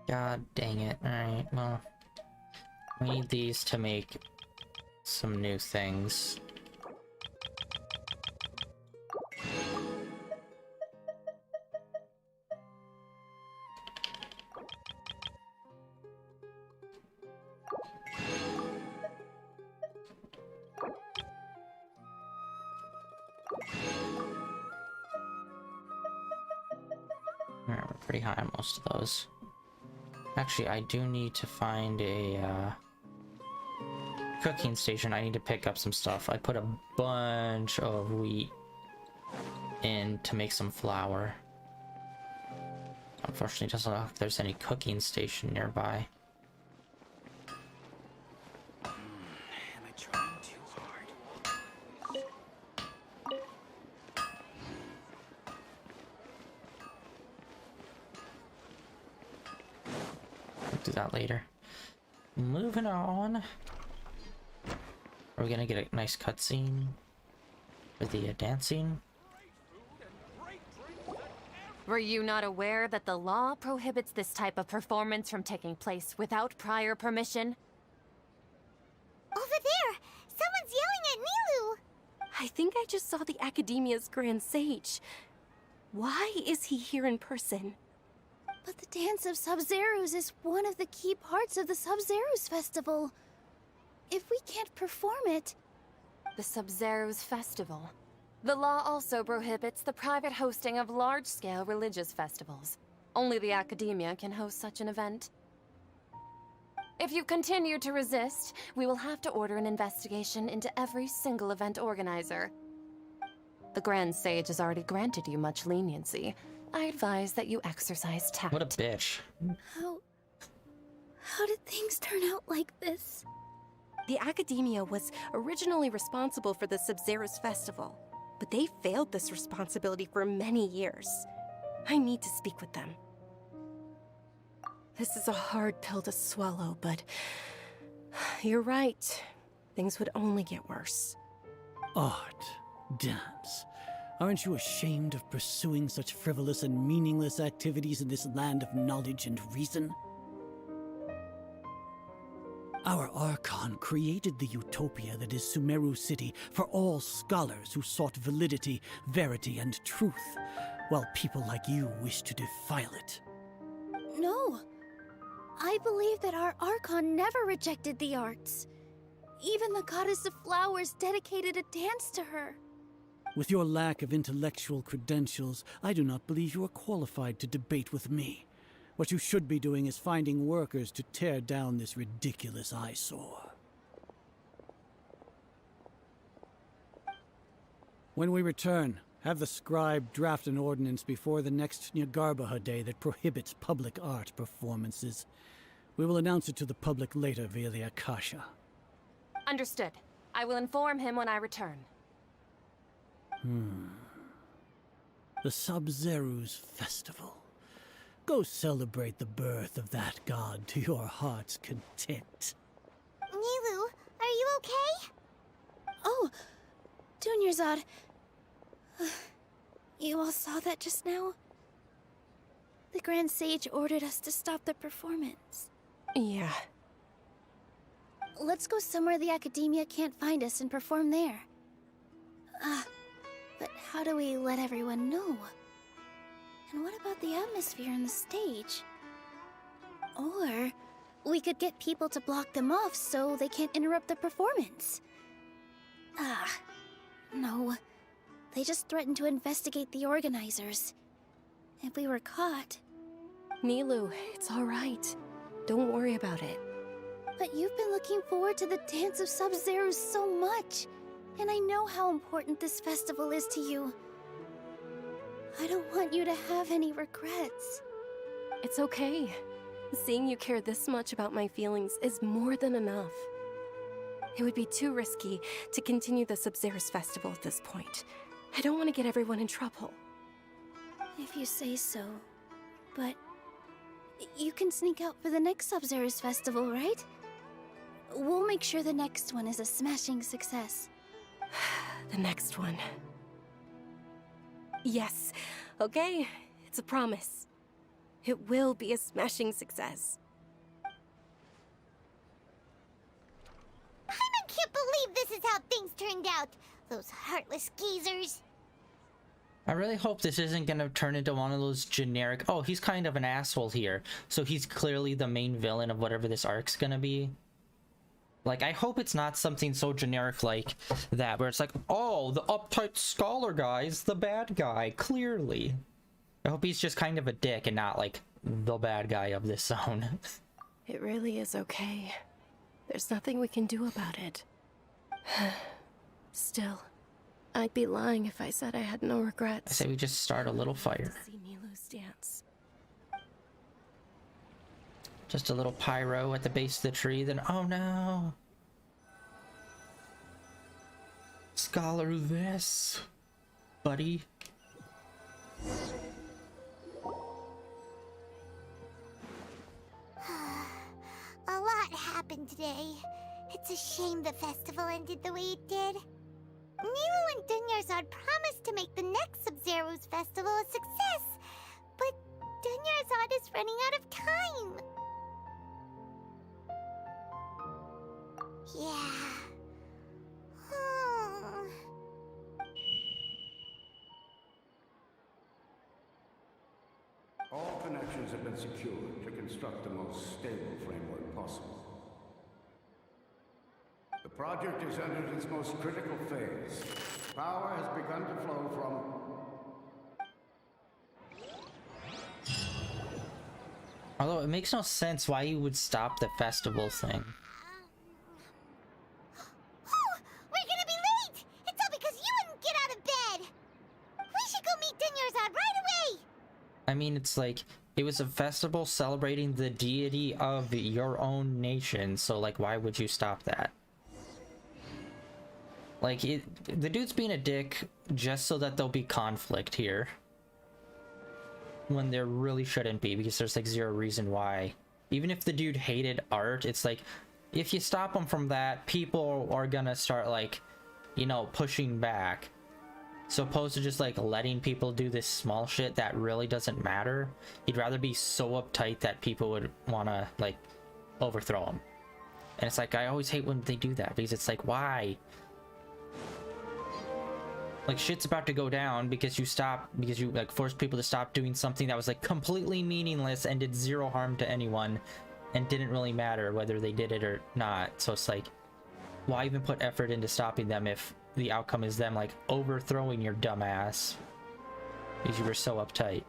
God dang it. Alright, well, we need these to make some new things. Alright, we're pretty high on most of those. Actually, I do need to find a cooking station. I need to pick up some stuff. I put a bunch of wheat in to make some flour. Unfortunately, it doesn't look like there's any cooking station nearby. Am I trying too hard? We'll do that later. Moving on. Are we gonna get a nice cutscene for the dancing? Were you not aware that the law prohibits this type of performance from taking place without prior permission? Over there! Someone's yelling at Nilu! I think I just saw the Academia's Grand Sage. Why is he here in person? But the Dance of Sub-Zeros is one of the key parts of the Sub-Zeros Festival. If we can't perform it... The Sub-Zeros Festival. The law also prohibits the private hosting of large-scale religious festivals. Only the Academia can host such an event. If you continue to resist, we will have to order an investigation into every single event organizer. The Grand Sage has already granted you much leniency. I advise that you exercise tact. What a bitch. How did things turn out like this? The Academia was originally responsible for the Sub-Zeros Festival, but they failed this responsibility for many years. I need to speak with them. This is a hard pill to swallow, but you're right. things would only get worse. Art, dance. Aren't you ashamed of pursuing such frivolous and meaningless activities in this land of knowledge and reason? Our Archon created the utopia that is Sumeru City for all scholars who sought validity, verity, and truth, while people like you wish to defile it. No. I believe that our Archon never rejected the arts. Even the goddess of flowers dedicated a dance to her. With your lack of intellectual credentials, I do not believe you are qualified to debate with me. What you should be doing is finding workers to tear down this ridiculous eyesore. When we return, have the scribe draft an ordinance before the next Nyagarbha Day that prohibits public art performances. We will announce it to the public later via the Akasha. Understood. I will inform him when I return. The Sub-Zeru's Festival. Go celebrate the birth of that god to your heart's content. Nilu, are you okay? Oh, Dunyarzad. You all saw that just now? The Grand Sage ordered us to stop the performance. Yeah. Let's go somewhere the Academia can't find us and perform there. But how do we let everyone know? And what about the atmosphere and the stage? Or we could get people to block them off so they can't interrupt the performance. No. They just threatened to investigate the organizers. If we were caught... Nilu, it's all right. Don't worry about it. But you've been looking forward to the Dance of Sub-Zero so much. And I know how important this festival is to you. I don't want you to have any regrets. It's okay. Seeing you care this much about my feelings is more than enough. It would be too risky to continue the Sub-Zero's festival at this point. I don't want to get everyone in trouble. If you say so. But you can sneak out for the next Sub-Zero's festival, right? We'll make sure the next one is a smashing success. The next one. Yes, okay, it's a promise. It will be a smashing success. I can't believe this is how things turned out. Those heartless geezers. I really hope this isn't gonna turn into one of those generic, oh, he's kind of an asshole here, so he's clearly the main villain of whatever this arc's gonna be. Like, I hope it's not something so generic like that, where it's like, oh, the uptight scholar guy's the bad guy, clearly. I hope he's just kind of a dick and not, like, the bad guy of this zone. It really is okay. There's nothing we can do about it. Still, I'd be lying if I said I had no regrets. I say we just start a little fire. See Nilu's dance. Just a little pyro at the base of the tree, then oh no! Scholar this, buddy. A lot happened today. It's a shame the festival ended the way it did. Nilu and Dunyarzad promised to make the next Sub-Zero's festival a success, but Dunyarzad is running out of time. Yeah. All connections have been secured to construct the most stable framework possible. The project is entered its most critical phase. Power has begun to flow from... Although it makes no sense why you would stop the festival thing. We're gonna be late! It's all because you wouldn't get out of bed! We should go meet Dunyarzad right away! I mean, it's like, it was a festival celebrating the deity of your own nation, so like, why would you stop that? Like, the dude's being a dick just so that there'll be conflict here. When there really shouldn't be, because there's like zero reason why. Even if the dude hated art, it's like, if you stop them from that, people are gonna start, like, you know, pushing back. So opposed to just, like, letting people do this small shit that really doesn't matter, he'd rather be so uptight that people would want to, like, overthrow him. And it's like, I always hate when they do that, because it's like, why? Like, shit's about to go down because you like forced people to stop doing something that was, like, completely meaningless and did zero harm to anyone and didn't really matter whether they did it or not. So it's like, why even put effort into stopping them if the outcome is them, like, overthrowing your dumbass because you were so uptight?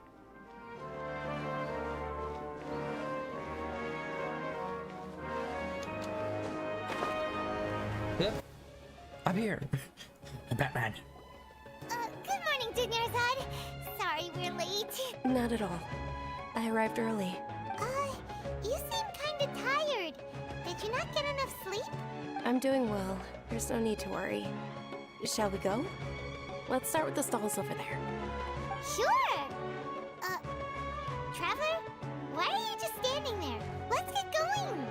Yep, I'm here. I'm Batman. Good morning, Dinyarzad. Sorry we're late. Not at all. I arrived early. You seem kinda tired. Did you not get enough sleep? I'm doing well. There's no need to worry. Shall we go? Let's start with the stalls over there. Sure! Traveler? Why are you just standing there? Let's get going!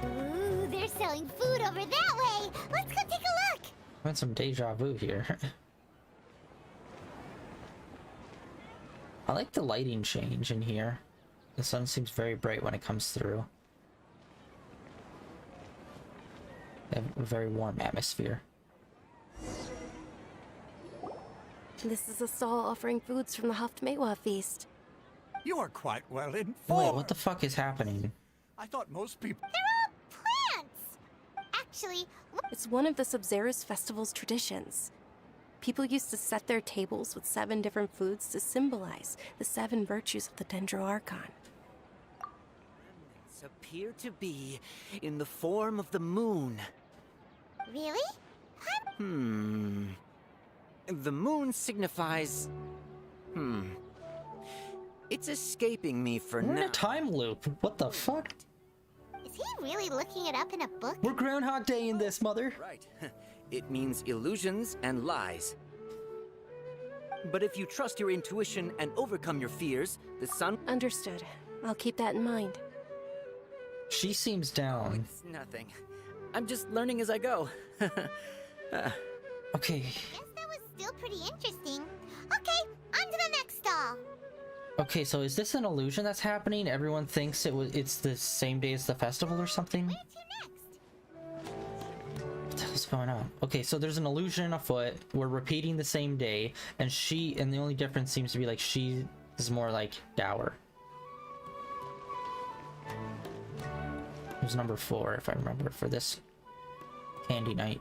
Ooh, they're selling food over that way! Let's go take a look! I had some deja vu here. I like the lighting change in here. The sun seems very bright when it comes through. They have a very warm atmosphere. This is a stall offering foods from the Haftmewa feast. You are quite well informed. Wait, what the fuck is happening? I thought most people... They're all plants! Actually, It's one of the Sub-Zerus festival's traditions. People used to set their tables with 7 different foods to symbolize the 7 virtues of the Dendroarchon. Remnants appear to be in the form of the moon. really? The moon signifies... It's escaping me for We're in now. a time loop. What the fuck? Is he really looking it up in a book? We're Groundhog Day in this, mother. Right. It means illusions and lies. But if you trust your intuition and overcome your fears, the sun... Understood. I'll keep that in mind. She seems down. It's nothing. I'm just learning as I go. Okay. Guess that was still pretty interesting. Okay, on to the next stall. Okay, so is this an illusion that's happening? Everyone thinks it's the same day as the festival or something? Where to next? What the hell's going on? Okay, so there's an illusion afoot. We're repeating the same day, and the only difference seems to be, like, she is more like dour. It was number 4, if I remember, for this candy night.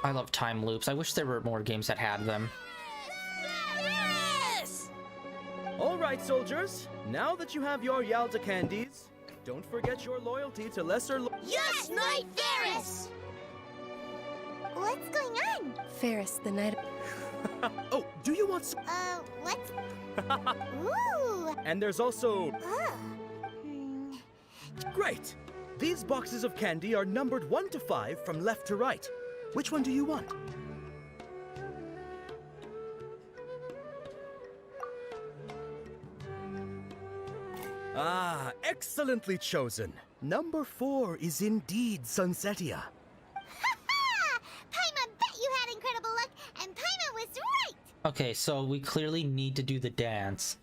I love time loops. I wish there were more games that had them. Yes! All right, soldiers. Now that you have your Yalda candies, don't forget your loyalty to lesser... Yes, Knight Ferris! What's going on? Ferris, the night... Oh, do you want some... What? Ooh! And there's also... Hmm. Great! These boxes of candy are numbered 1 to 5 from left to right. Which one do you want? Ah, excellently chosen. Number 4 is indeed Sunsetia. Ha-ha! Paimon bet you had incredible luck, and Paimon was right! Okay, so we clearly need to do the dance.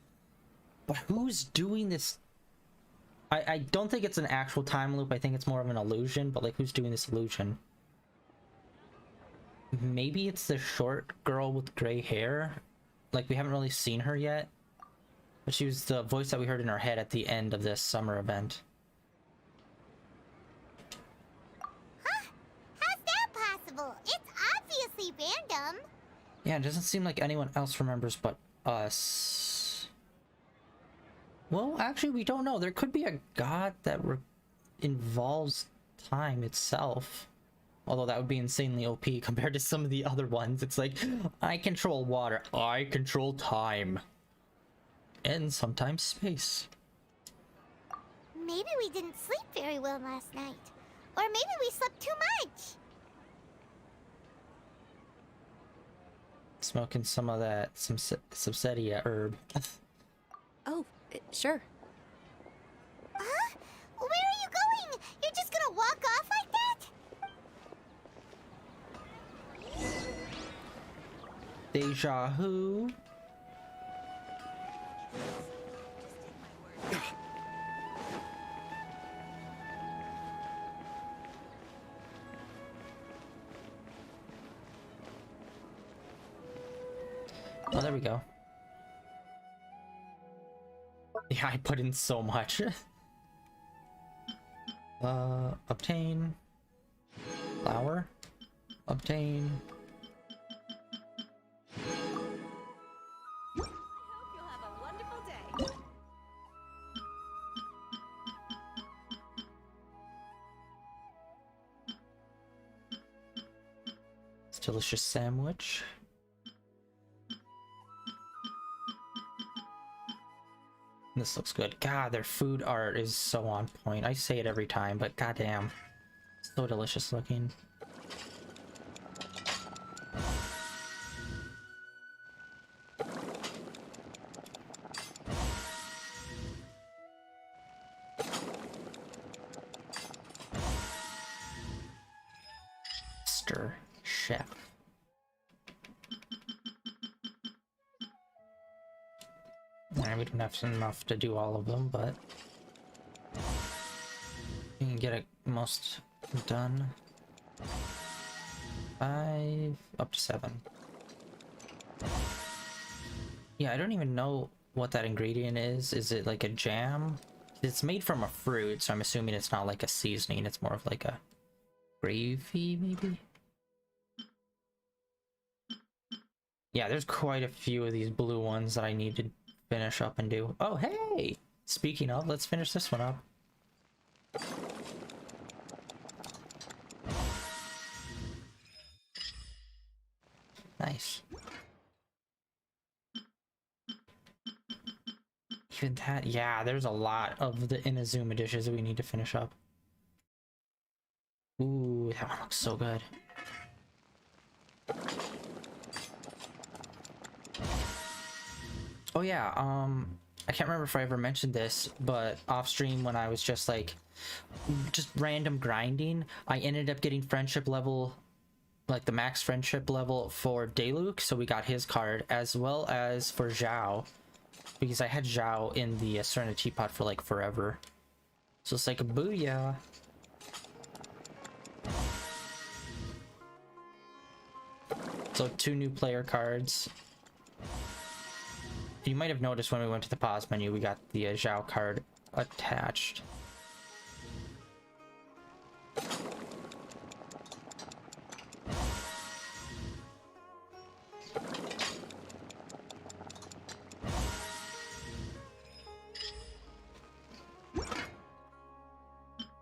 But who's doing this? I don't think it's an actual time loop. I think it's more of an illusion, but, like, who's doing this illusion? Maybe it's the short girl with gray hair. Like, we haven't really seen her yet. But she was the voice that we heard in our head at the end of this summer event. Huh? How's that possible? It's obviously random. Yeah, it doesn't seem like anyone else remembers but us. Well, actually, we don't know. There could be a god that involves time itself. Although that would be insanely OP compared to some of the other ones. It's like, I control water. I control time. and sometimes space. Maybe we didn't sleep very well last night. Or maybe we slept too much. Smoking some of that subsidia herb. Oh, sure. Huh? Where are you going? You're just gonna walk off like that? Deja vu. Oh, there we go. Yeah, I put in so much. Obtain. Flower. Obtain. It's a delicious sandwich. This looks good. God, their food art is so on point. I say it every time, but goddamn, so delicious looking. Master Chef. We don't have enough to do all of them, but we can get it most done. 5 up to 7. Yeah, I don't even know what that ingredient is. Is it like a jam? It's made from a fruit, so I'm assuming it's not like a seasoning. It's more of like a gravy, maybe? Yeah, there's quite a few of these blue ones that I need to finish up and do. Oh, hey! Speaking of, let's finish this one up. Nice. Even that, yeah, there's a lot of the Inazuma dishes that we need to finish up. Ooh, that one looks so good. Oh yeah, I can't remember if I ever mentioned this, but off stream when I was just random grinding, I ended up getting friendship level, like the max friendship level for Dayluk, so we got his card, as well as for Zhao, because I had Zhao in the Serenity Pot for like forever. So it's like a booyah. So 2 new player cards. You might have noticed when we went to the pause menu, we got the Zhao card attached.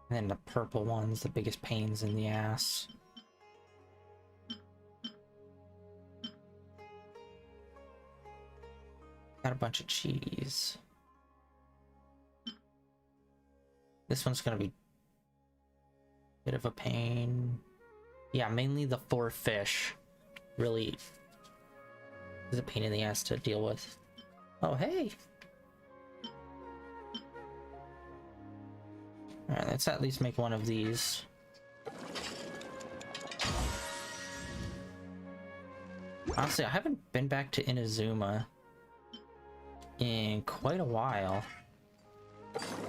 And then the purple one's the biggest pains in the ass. Got a bunch of cheese. This one's gonna be a bit of a pain. Yeah, mainly the 4 fish really is a pain in the ass to deal with. Oh, hey! Alright, let's at least make one of these. Honestly, I haven't been back to Inazuma in quite a while.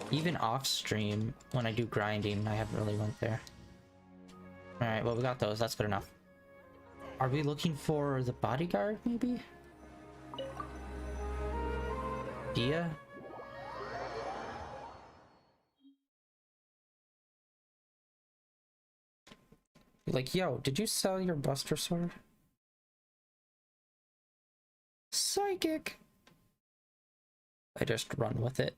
Even off stream, when I do grinding, I haven't really went there. Alright, well, we got those. That's good enough. Are we looking for the bodyguard, maybe? Dia? Like, yo, did you sell your Buster Sword? Psychic! I just run with it.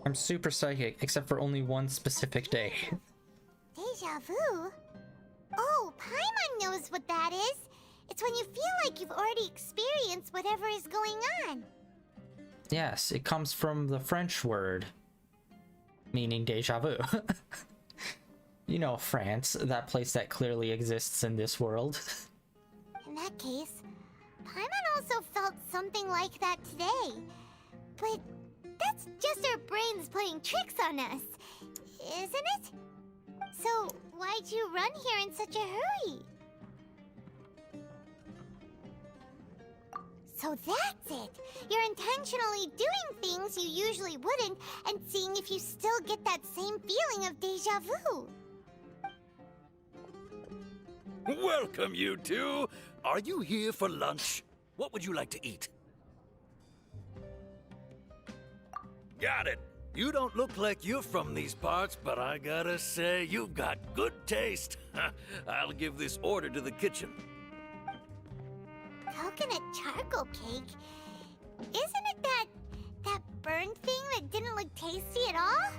I'm super psychic, except for only one specific day. Deja vu? Oh, Paimon knows what that is. It's when you feel like you've already experienced whatever is going on. Yes, it comes from the French word meaning deja vu. You know, France, that place that clearly exists in this world. In that case, Paimon also felt something like that today. But that's just our brains playing tricks on us, isn't it? So why'd you run here in such a hurry? So that's it! You're intentionally doing things you usually wouldn't and seeing if you still get that same feeling of deja vu. Welcome, you two. Are you here for lunch? What would you like to eat? Got it. You don't look like you're from these parts, but I gotta say, you've got good taste. I'll give this order to the kitchen. Coconut charcoal cake? Isn't it that burned thing that didn't look tasty at all?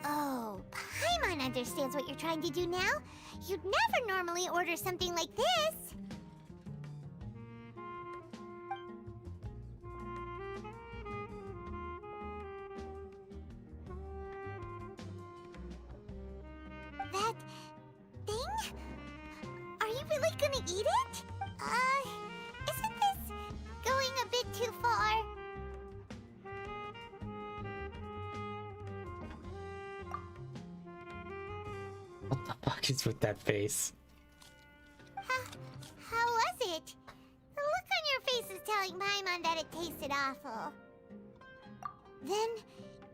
Oh, Paimon understands what you're trying to do now. You'd never normally order something like this. That thing? Are you really gonna eat it? Isn't this going a bit too far? What the fuck is with that face? How was it? The look on your face is telling Paimon that it tasted awful. Then,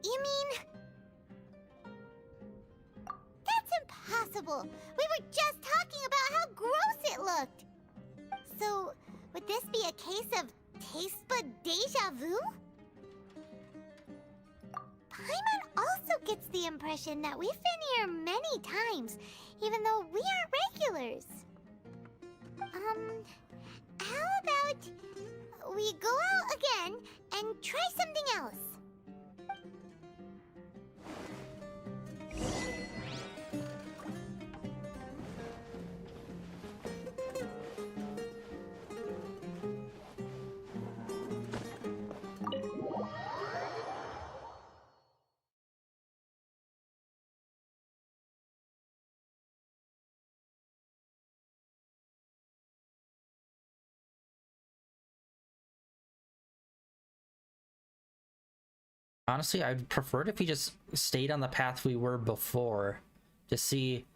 you mean... That's impossible! We were just talking about how gross it looked! So, would this be a case of taste bud deja vu? Paimon also gets the impression that we've been here many times, even though we aren't regulars. How about we go out again and try something else? Honestly, I'd prefer it if we just stayed on the path we were before. To see,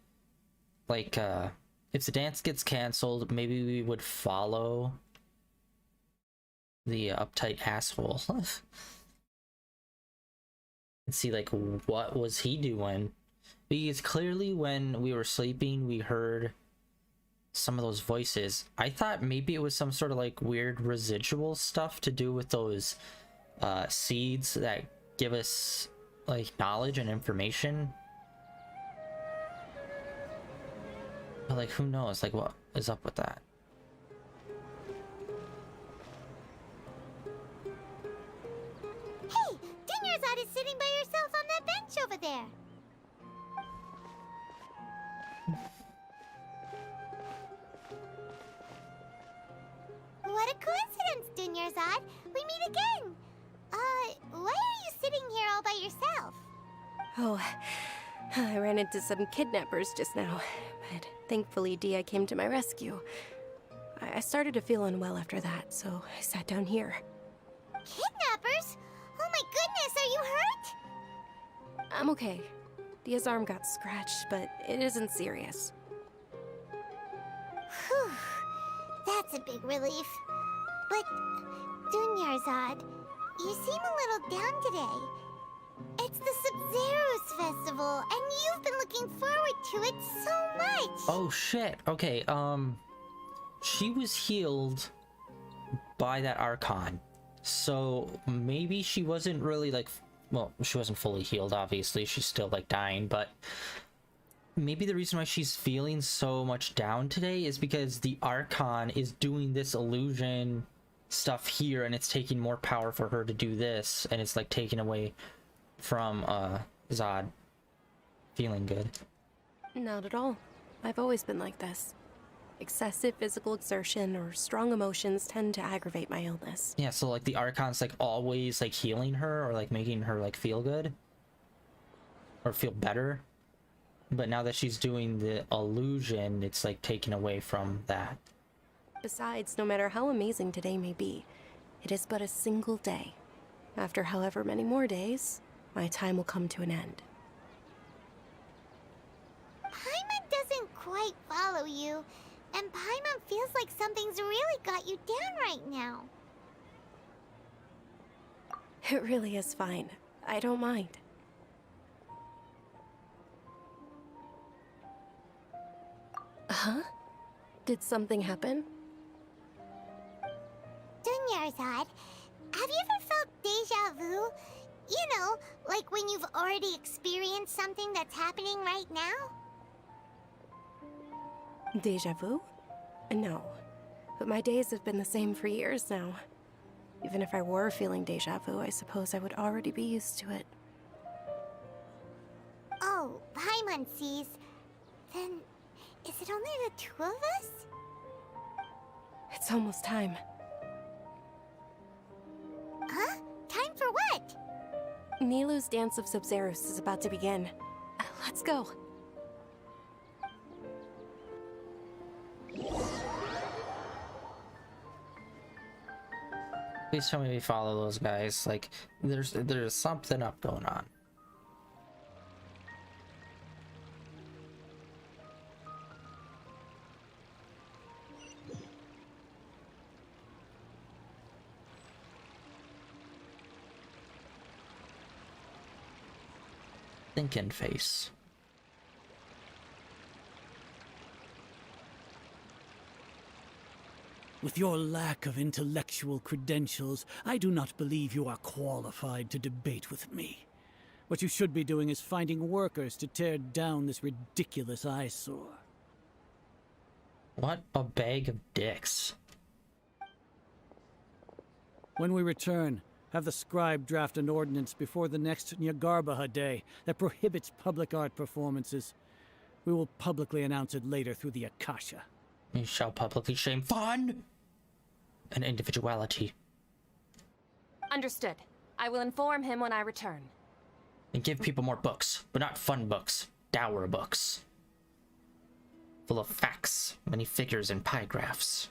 like, if the dance gets canceled, maybe we would follow the uptight asshole. And see, like, what was he doing? Because clearly when we were sleeping, we heard some of those voices. I thought maybe it was some sort of, like, weird residual stuff to do with those seeds that give us like knowledge and information, but like who knows, like what is up with that. Hey, Dinyarzad is sitting by herself on that bench over there. What a coincidence, Dinyarzad. We meet again. Why are you sitting here all by yourself? Oh, I ran into some kidnappers just now, but thankfully Dia came to my rescue. I started to feel unwell after that, so I sat down here. Kidnappers? Oh my goodness, are you hurt? I'm okay. Dia's arm got scratched, but it isn't serious. Whew, that's a big relief. But, Dunyarzad, you seem a little down today. It's the Sub-Zero's festival, and you've been looking forward to it so much! Oh shit, okay, she was healed by that Archon. So maybe she wasn't really like, well, she wasn't fully healed, obviously, she's still like dying, but maybe the reason why she's feeling so much down today is because the Archon is doing this illusion stuff here, and it's taking more power for her to do this, and it's like taking away from Zod feeling good. Not at all. I've always been like this. Excessive physical exertion or strong emotions tend to aggravate my illness. Yeah, so like the Archon's like always like healing her or like making her like feel good or feel better. But now that she's doing the illusion, it's like taken away from that. Besides, no matter how amazing today may be, it is but a single day. After however many more days, my time will come to an end. Paimon doesn't quite follow you, and Paimon feels like something's really got you down right now. It really is fine. I don't mind. Huh? Did something happen? Dunyarzad, have you ever felt deja vu? You know, like when you've already experienced something that's happening right now? Deja vu? No. But my days have been the same for years now. Even if I were feeling deja vu, I suppose I would already be used to it. Oh, Paimon sees. Then, is it only the two of us? It's almost time. Huh? Time for what? Nilou's Dance of Sub-Zerus is about to begin. Let's go. Please tell me we follow those guys. Like, there's something up going on. Thinking face. With your lack of intellectual credentials, I do not believe you are qualified to debate with me. What you should be doing is finding workers to tear down this ridiculous eyesore. What a bag of dicks. When we return, have the scribe draft an ordinance before the next Nyargarbaha Day that prohibits public art performances. We will publicly announce it later through the Akasha. You shall publicly shame fun and individuality. Understood. I will inform him when I return. And give people more books, but not fun books, dour books. Full of facts, many figures, and pie graphs.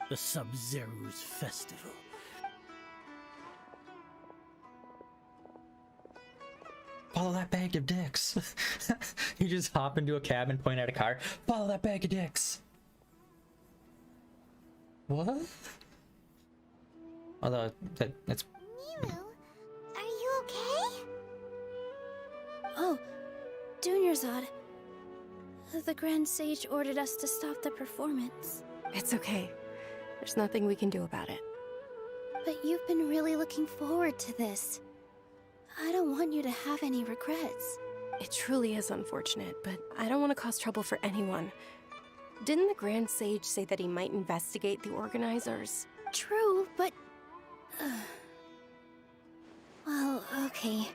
The Sub-Zerus Festival. Follow that bag of dicks. You just hop into a cab and point at a car. Follow that bag of dicks. What? Although that's. Nilou, are you okay? Oh, Dunyarzad. The Grand Sage ordered us to stop the performance. It's okay. There's nothing we can do about it. But you've been really looking forward to this. I don't want you to have any regrets. It truly is unfortunate, but I don't want to cause trouble for anyone. Didn't the Grand Sage say that he might investigate the organizers? True, but... well, okay.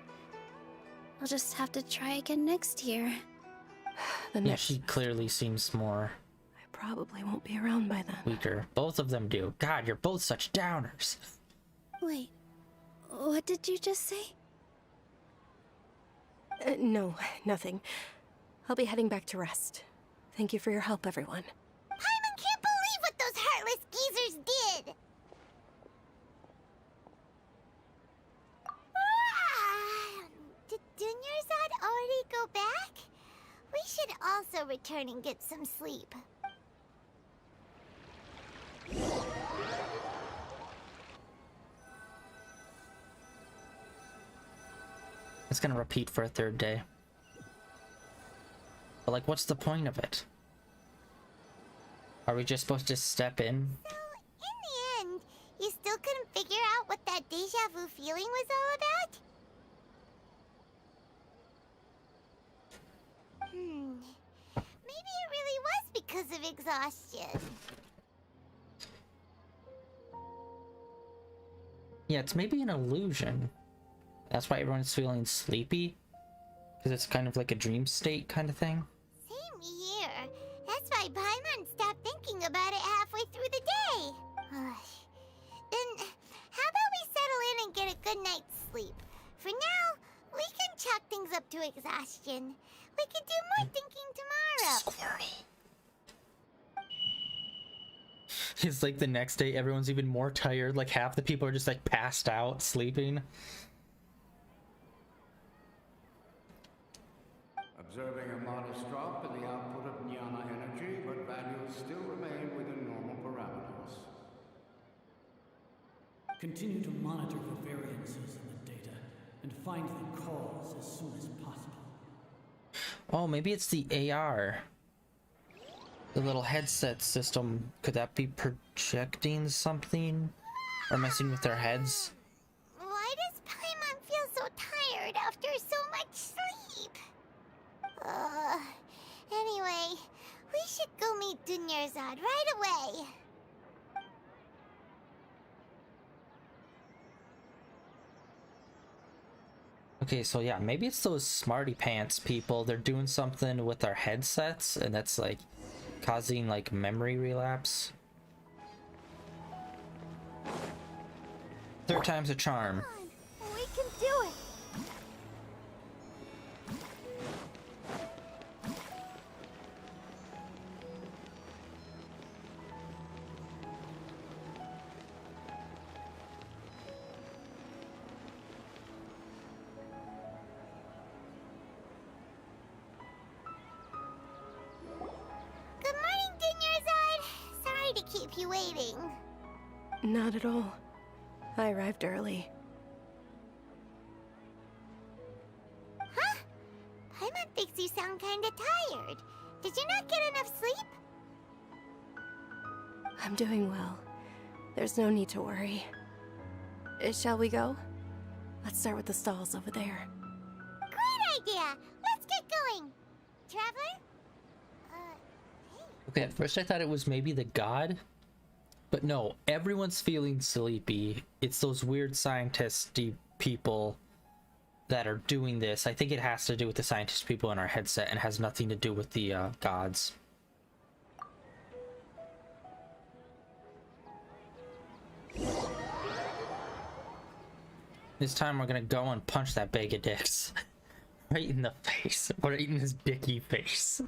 I'll just have to try again next year. Yeah, she clearly seems more... I probably won't be around by then. Weaker. Both of them do. God, you're both such downers. Wait, what did you just say? No, nothing. I'll be heading back to rest. Thank you for your help, everyone. Paimon can't believe what those heartless geezers did! Did Dunyarzad already go back? We should also return and get some sleep. It's gonna repeat for a third day. But like, what's the point of it? Are we just supposed to step in? So, in the end, you still couldn't figure out what that deja vu feeling was all about? Maybe it really was because of exhaustion. Yeah, it's maybe an illusion. That's why everyone's feeling sleepy. Because it's kind of like a dream state kind of thing. Same about it halfway through the day. Then, how about we settle in and get a good night's sleep? For now, we can chalk things up to exhaustion. We can do more thinking tomorrow. Squirrel. It's like the next day, everyone's even more tired. Like half the people are just like passed out, sleeping. Observing a modest drop in the output of Jnana energy, but values still remain within normal parameters. Continue to monitor for variances in the data and find the cause as soon as possible. Oh, maybe it's the AR. The little headset system. Could that be projecting something? Or messing with their heads? Why does Paimon feel so tired after so much sleep? Anyway, we should go meet Dunyarzad right away. Okay, so yeah, maybe it's those smarty pants people. They're doing something with their headsets, and that's like causing like memory relapse. Third time's a charm. We can do it. Good morning, Dunyarzad. Sorry to keep you waiting. Not at all. I arrived early. Huh? Paimon thinks you sound kinda tired. Did you not get enough sleep? I'm doing well. There's no need to worry. Shall we go? Let's start with the stalls over there. Great idea! Let's get going! Traveler? Okay, at first I thought it was maybe the god. But no, everyone's feeling sleepy. It's those weird scientist-y people that are doing this. I think it has to do with the scientist people in our headset and has nothing to do with the gods. This time we're gonna go and punch that bag of dicks. Right in the face. Right in his dicky face.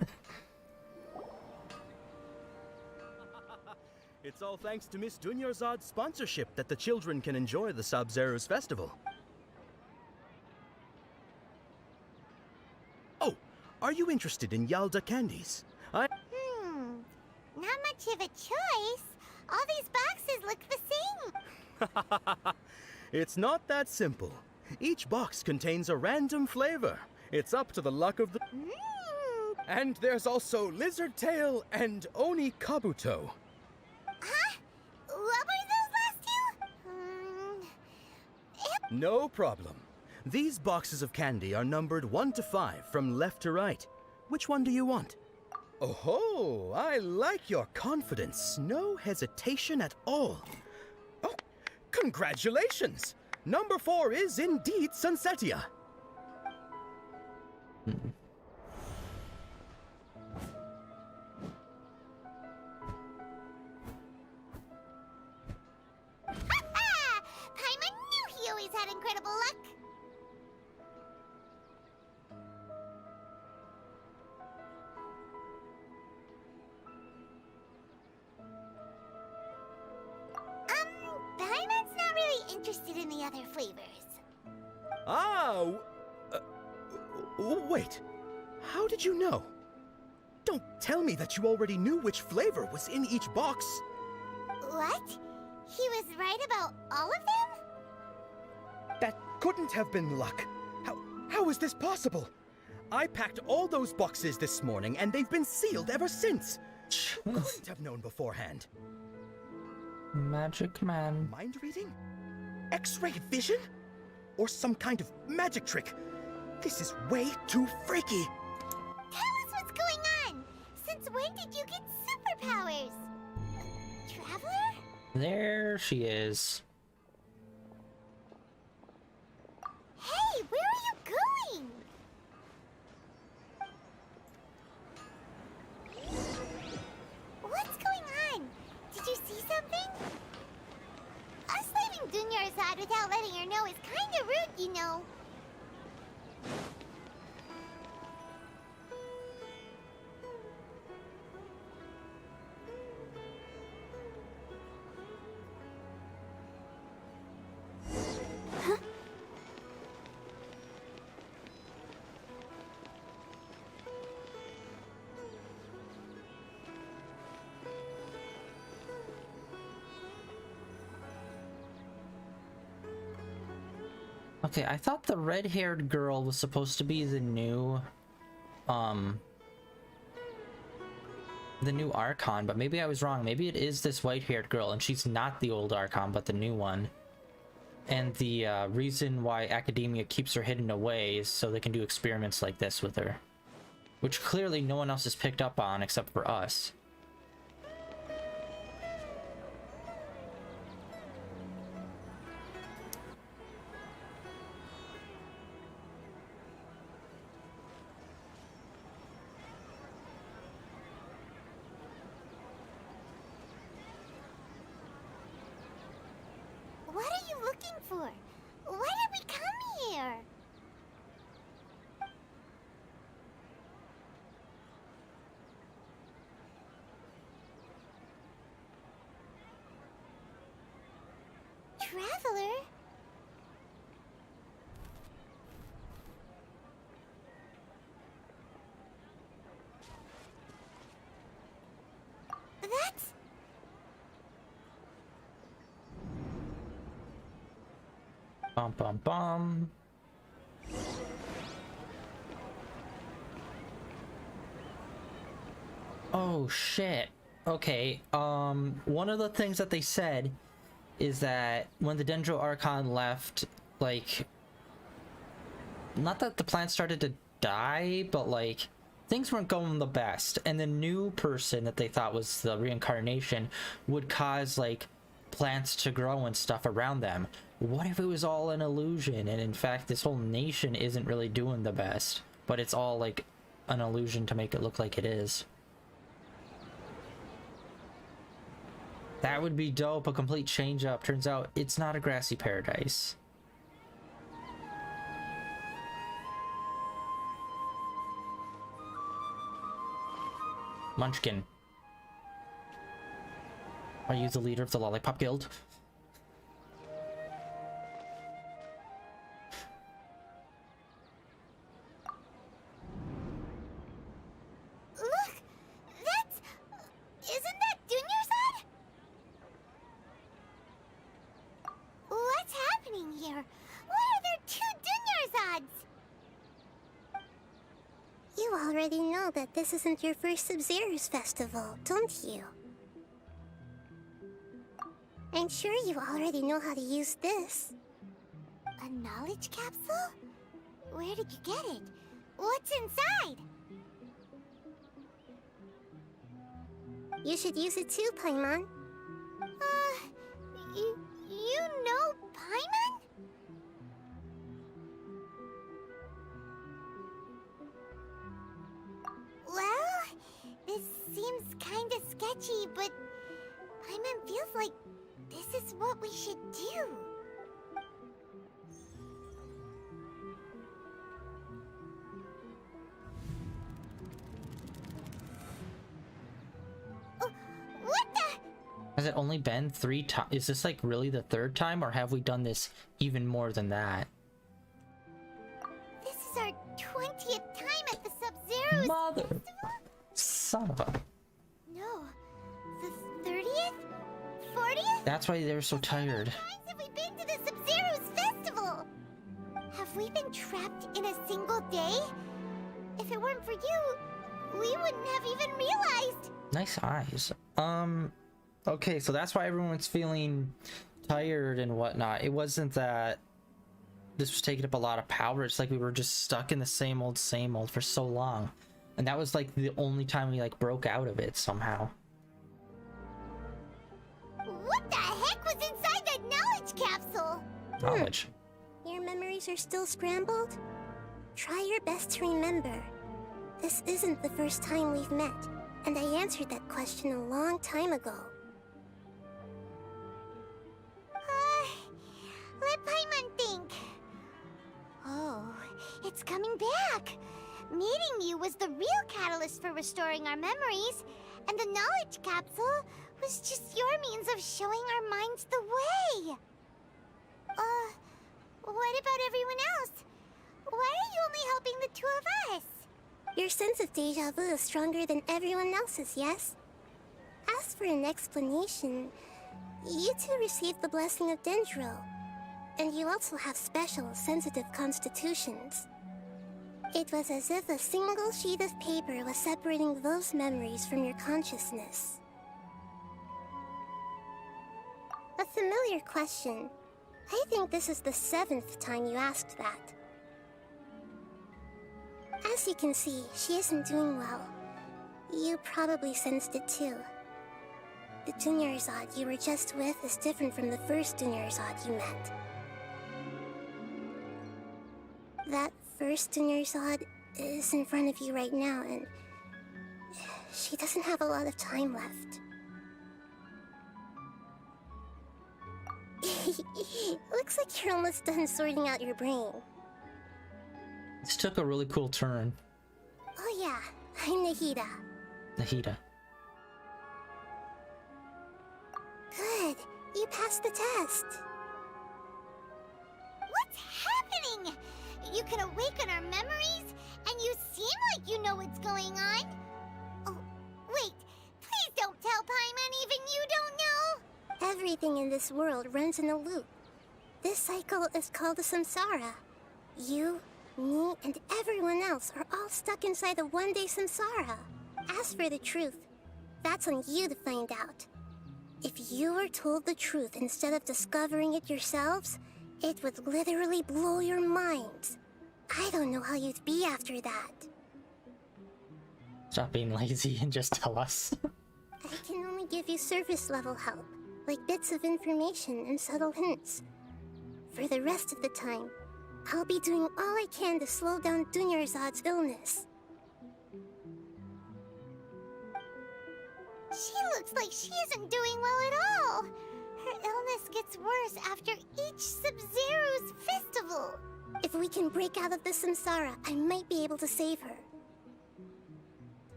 It's all thanks to Miss Dunyarzad's sponsorship that the children can enjoy the Sub-Zero's festival. Oh, are you interested in Yalda candies? Not much of a choice. All these boxes look the same. It's not that simple. Each box contains a random flavor. It's up to the luck of the... And there's also Lizard Tail and Oni Kabuto. Huh? What were those last two? No problem. These boxes of candy are numbered 1 to 5 from left to right. Which one do you want? Oh, I like your confidence. No hesitation at all. Oh, congratulations! Number 4 is indeed Sunsetia. Paimon knew he always had incredible luck. Paimon's not really interested in the other flavors. Wait. How did you know? Don't tell me that you already knew which flavor was in each box. What? He was right about all of them? That couldn't have been luck. How is this possible? I packed all those boxes this morning and they've been sealed ever since. Couldn't have known beforehand. Magic man. Mind reading? X-ray vision? Or some kind of magic trick? This is way too freaky. Tell us what's going on. Since when did you get superpowers? Traveler? There she is. Hey, where are you going? What's going on? without letting her know is kinda rude, you know. Okay, I thought the red-haired girl was supposed to be the new Archon, but maybe I was wrong. Maybe it is this white-haired girl, and she's not the old Archon, but the new one. And the reason why Academia keeps her hidden away is so they can do experiments like this with her. Which clearly no one else has picked up on except for us. What are you looking for? Why did we come here? Traveler? That's... Bum bum bum. Oh shit. Okay, one of the things that they said is that when the Dendro Archon left, like, not that the plant started to die, but like things weren't going the best, and the new person that they thought was the reincarnation would cause like plants to grow and stuff around them. What if it was all an illusion, and in fact this whole nation isn't really doing the best, but it's all like an illusion to make it look like it is? That would be dope, a complete change up. Turns out it's not a grassy paradise. Munchkin. Are you the leader of the Lollipop Guild? Look! That's... Isn't that Dunyarzad? What's happening here? Why are there two Dunyarzads? You already know that this isn't your first Sub-Zero's festival, don't you? I'm sure you already know how to use this. A knowledge capsule? Where did you get it? What's inside? You should use it too, Paimon. You know Paimon? Well, this seems kinda sketchy, but Paimon feels like this is what we should do. Oh, what the? Has it only been 3 times? Is this like really the 3rd time, or have we done this even more than that? This is our 20th time at the Sub-Zero's Mother! festival? Son of a... No, the 30th? 40th? That's why they're so tired. Times have we been to the Sub-Zero's festival? Have we been trapped in a single day? If it weren't for you, we wouldn't have even realized. Nice eyes. Okay, so that's why everyone's feeling tired and whatnot. It wasn't that this was taking up a lot of power. It's like we were just stuck in the same old for so long. And that was like the only time we like broke out of it somehow. What the heck was inside that knowledge capsule? Knowledge. Your memories are still scrambled? Try your best to remember. This isn't the first time we've met, and I answered that question a long time ago. Let coming back. Meeting you was the real catalyst for restoring our memories, and the knowledge capsule was just your means of showing our minds the way. What about everyone else? Why are you only helping the two of us? Your sense of deja vu is stronger than everyone else's, yes? As for an explanation, you two received the blessing of Dendro, and you also have special, sensitive constitutions. It was as if a single sheet of paper was separating those memories from your consciousness. A familiar question. I think this is the 7th time you asked that. As you can see, she isn't doing well. You probably sensed it too. The Dunyarzad you were just with is different from the first Dunyarzad you met. That first Dunyarzad is in front of you right now, and she doesn't have a lot of time left. Looks like you're almost done sorting out your brain. This took a really cool turn. Oh yeah, I'm Nahida. Nahida. Good, you passed the test. What's happening? You can awaken our memories, and you seem like you know what's going on. Oh, wait, please don't tell Paimon even you don't know. Everything in this world runs in a loop. This cycle is called a samsara. You, me, and everyone else are all stuck inside a one-day samsara. As for the truth, that's on you to find out. If you were told the truth instead of discovering it yourselves, it would literally blow your minds. I don't know how you'd be after that. Stop being lazy and just tell us. I can only give you surface-level help, like bits of information and subtle hints. For the rest of the time, I'll be doing all I can to slow down Dunyarzad's illness. She looks like she isn't doing well at all. Her illness gets worse after each Sub-Zero's festival. If we can break out of the samsara, I might be able to save her.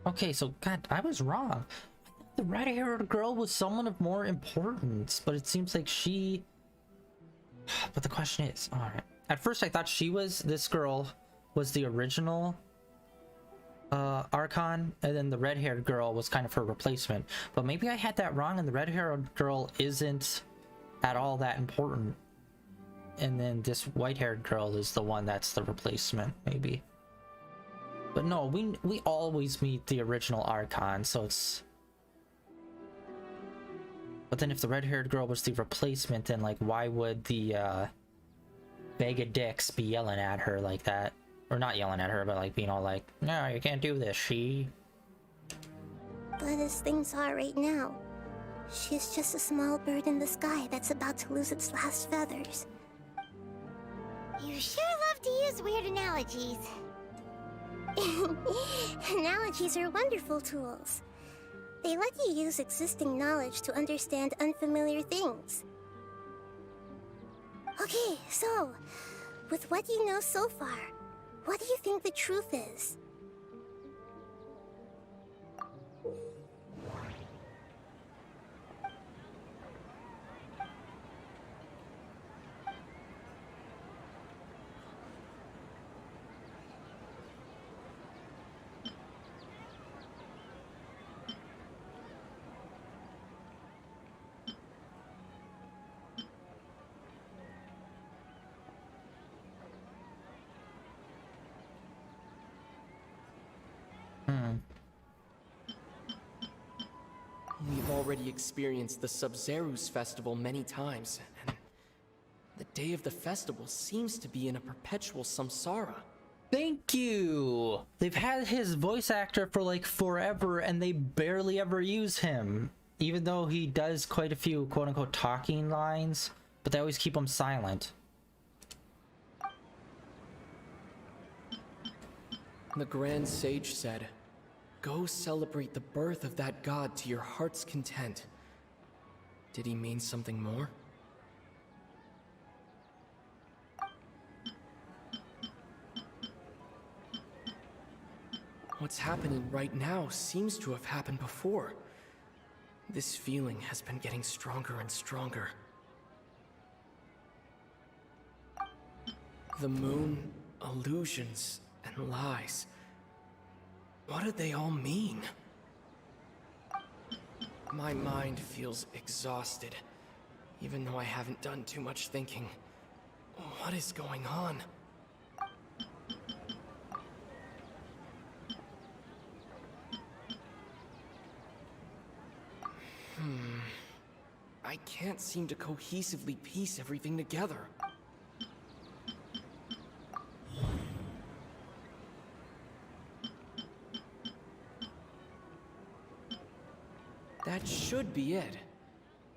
Okay, so God, I was wrong. I thought the red-haired girl was someone of more importance, but it seems like she... But the question is, alright. At first I thought this girl was the original Archon, and then the red-haired girl was kind of her replacement. But maybe I had that wrong, and the red-haired girl isn't at all that important. And then this white-haired girl is the one that's the replacement, maybe. But no, we always meet the original Archon, so it's... But then if the red-haired girl was the replacement, then like why would the bag of dicks be yelling at her like that? Or not yelling at her, but like being all like, no, you can't do this, she... But as things are right now, she's just a small bird in the sky that's about to lose its last feathers. You sure love to use weird analogies. Analogies are wonderful tools. They let you use existing knowledge to understand unfamiliar things. Okay, so, with what you know so far, what do you think the truth is? We've already experienced the Sub-Zero's festival many times, and the day of the festival seems to be in a perpetual samsara. Thank you! They've had his voice actor for like forever, and they barely ever use him. Even though he does quite a few quote-unquote talking lines, but they always keep him silent. The Grand Sage said, "Go celebrate the birth of that god to your heart's content." Did he mean something more? what's happening right now seems to have happened before. This feeling has been getting stronger and stronger. The moon, illusions, and lies. What do they all mean? My mind feels exhausted, even though I haven't done too much thinking. What is going on? I can't seem to cohesively piece everything together. That should be it.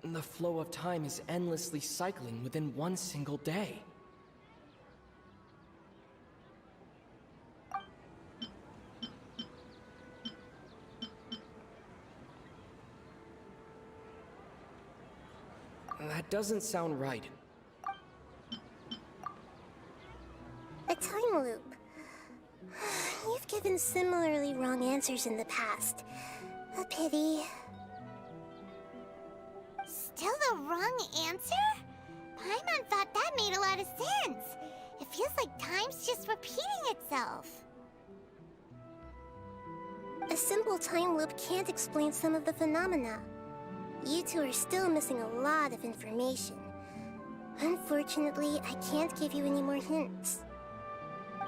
The flow of time is endlessly cycling within one single day. That doesn't sound right. A time loop. You've given similarly wrong answers in the past. A pity. Still the wrong answer? Paimon thought that made a lot of sense. It feels like time's just repeating itself. A simple time loop can't explain some of the phenomena. You two are still missing a lot of information. Unfortunately, I can't give you any more hints.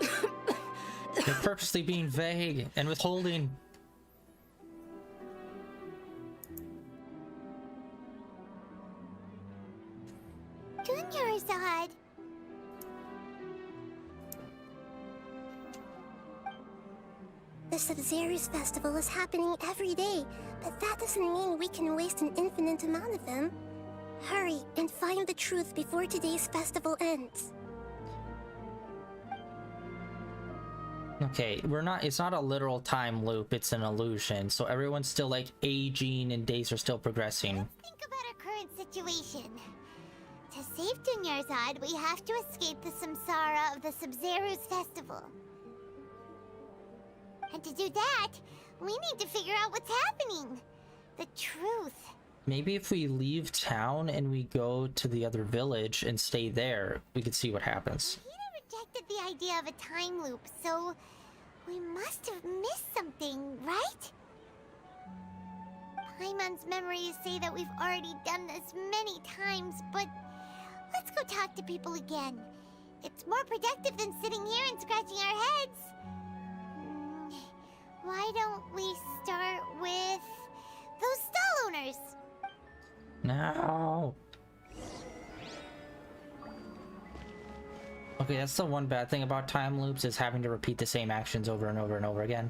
You're purposely being vague and withholding. Dunyarzad. The Sabzeruz festival is happening every day, but that doesn't mean we can waste an infinite amount of them. Hurry and find the truth before today's festival ends. Okay, it's not a literal time loop, it's an illusion. So everyone's still like aging and days are still progressing. Let's think about our current situation. To save Dunyarzad, we have to escape the samsara of the Sabzeruz festival. And to do that, we need to figure out what's happening. The truth. Maybe if we leave town and we go to the other village and stay there, we could see what happens. Peter rejected the idea of a time loop, so we must have missed something, right? Paimon's memories say that we've already done this many times, but let's go talk to people again. It's more productive than sitting here and scratching our heads. Why don't we start with those stall owners? No. Okay, that's the one bad thing about time loops, is having to repeat the same actions over and over and over again.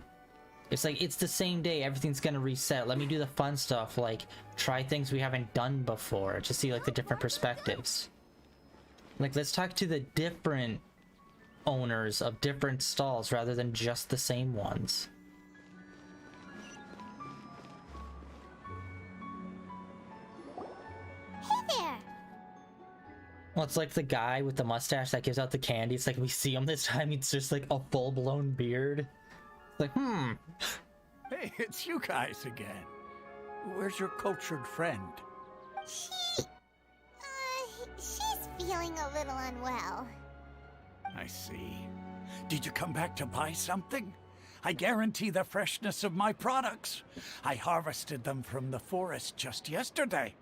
It's like, it's the same day, everything's gonna reset. Let me do the fun stuff, like try things we haven't done before to see like the different perspectives. Like, let's talk to the different owners of different stalls rather than just the same ones. Well, it's like the guy with the mustache that gives out the candy. It's like we see him this time, it's just like a full-blown beard. Like, Hey, it's you guys again. Where's your cultured friend? She's feeling a little unwell. I see. Did you come back to buy something? I guarantee the freshness of my products. I harvested them from the forest just yesterday.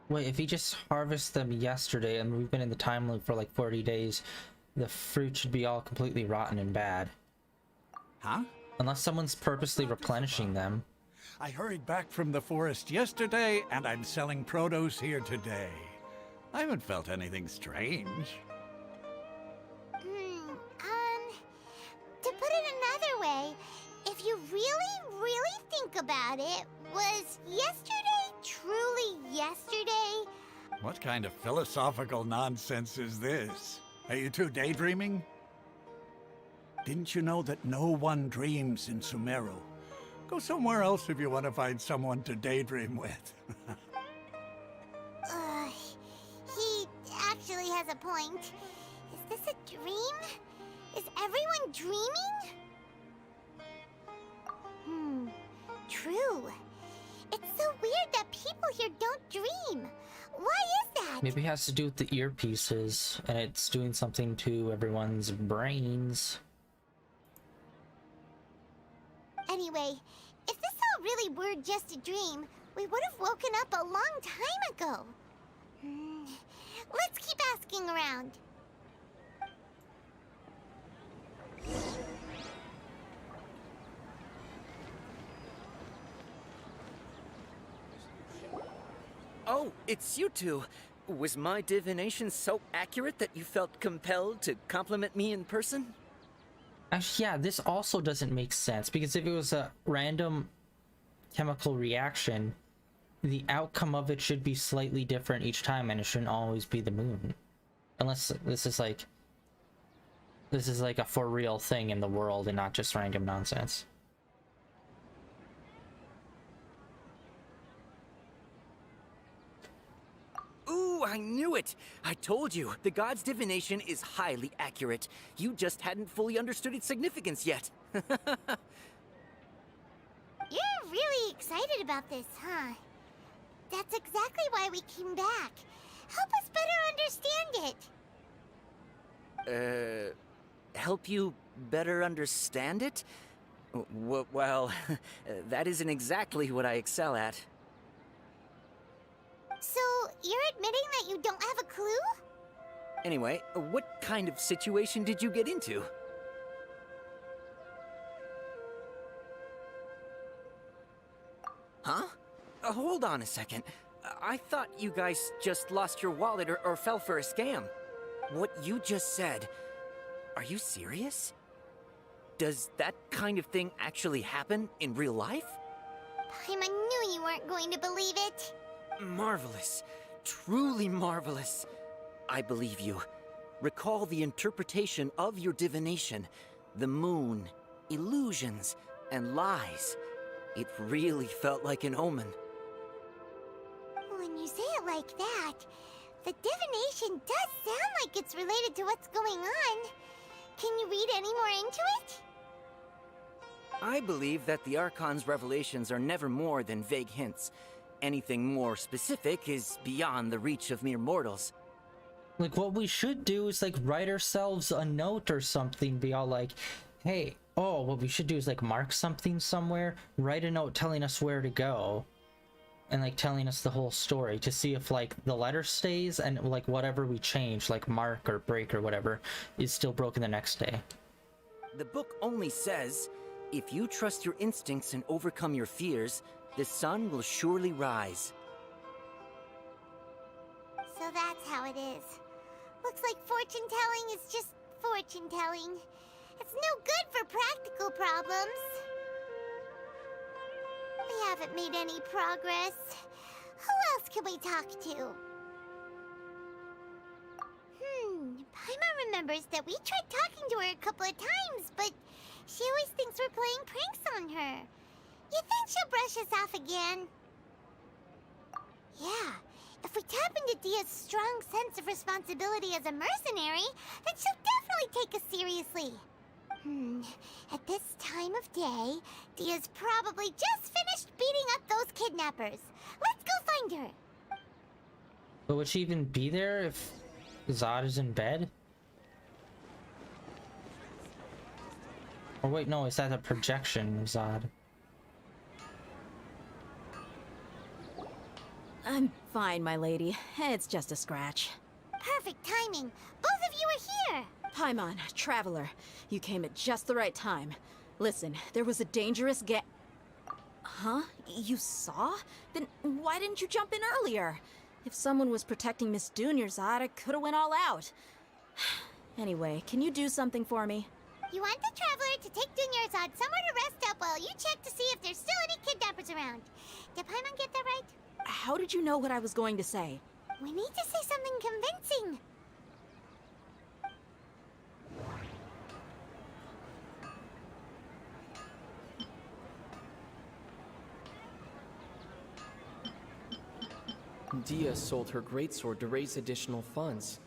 wait, if he just harvests them yesterday and we've been in the time loop for like 40 days, the fruit should be all completely rotten and bad. Huh? Unless someone's purposely replenishing them. I hurried back from the forest yesterday, and I'm selling produce here today. I haven't felt anything strange. To put it another way, if you really think about it, was yesterday truly yesterday? What kind of philosophical nonsense is this? Are you two daydreaming? Didn't you know that no one dreams in Sumeru? Go somewhere else if you want to find someone to daydream with. He actually has a point. Is this a dream? Is everyone dreaming? True. It's so weird that people here don't dream. Why is that? Maybe it has to do with the earpieces, and it's doing something to everyone's brains. Anyway, if this all really were just a dream, we would have woken up a long time ago. Let's keep asking around. Oh, it's you two. Was my divination so accurate that you felt compelled to compliment me in person? Actually, yeah, this also doesn't make sense, because if it was a random chemical reaction, the outcome of it should be slightly different each time, and it shouldn't always be the moon. Unless this is like a for real thing in the world and not just random nonsense. Ooh, I knew it! I told you, the god's divination is highly accurate. You just hadn't fully understood its significance yet. You're really excited about this, huh? That's exactly why we came back. Help us better understand it. Help you better understand it? Well, that isn't exactly what I excel at. So, you're admitting that you don't have a clue? Anyway, what kind of situation did you get into? Huh? Hold on a second. I thought you guys just lost your wallet or fell for a scam. What you just said, are you serious? Does that kind of thing actually happen in real life? Paimon knew you weren't going to believe it. Marvelous. Truly marvelous. I believe you. Recall the interpretation of your divination. The moon, illusions, and lies. It really felt like an omen. When you say it like that, the divination does sound like it's related to what's going on. Can you read any more into it? I believe that the Archon's revelations are never more than vague hints. Anything more specific is beyond the reach of mere mortals. Like, what we should do is, like, write ourselves a note or something, be all like, hey, oh, what we should do is, like, mark something somewhere, write a note telling us where to go, and, like, telling us the whole story to see if, like, the letter stays and, like, whatever we change, like, mark or break or whatever, is still broken the next day. The book only says, if you trust your instincts and overcome your fears, the sun will surely rise. So that's how it is. Looks like fortune-telling is just fortune-telling. It's no good for practical problems. We haven't made any progress. Who else can we talk to? Paimon remembers that we tried talking to her a couple of times, but she always thinks we're playing pranks on her. You think she'll brush us off again? Yeah, if we tap into Dia's strong sense of responsibility as a mercenary, then she'll definitely take us seriously. At this time of day, Dia's probably just finished beating up those kidnappers. Let's go find her. But would she even be there if Zod is in bed? Or wait, no, is that a projection of Zod? I'm fine, my lady. It's just a scratch. Perfect timing. Both of you are here. Paimon, Traveler, you came at just the right time. Listen, there was a dangerous Huh? You saw? Then why didn't you jump in earlier? If someone was protecting Miss Dunyarzad, I could've went all out. Anyway, can you do something for me? You want the Traveler to take Dunyarzad somewhere to rest up while you check to see if there's still any kidnappers around. Did Paimon get that right? How did you know what I was going to say? We need to say something convincing. Dia sold her greatsword to raise additional funds.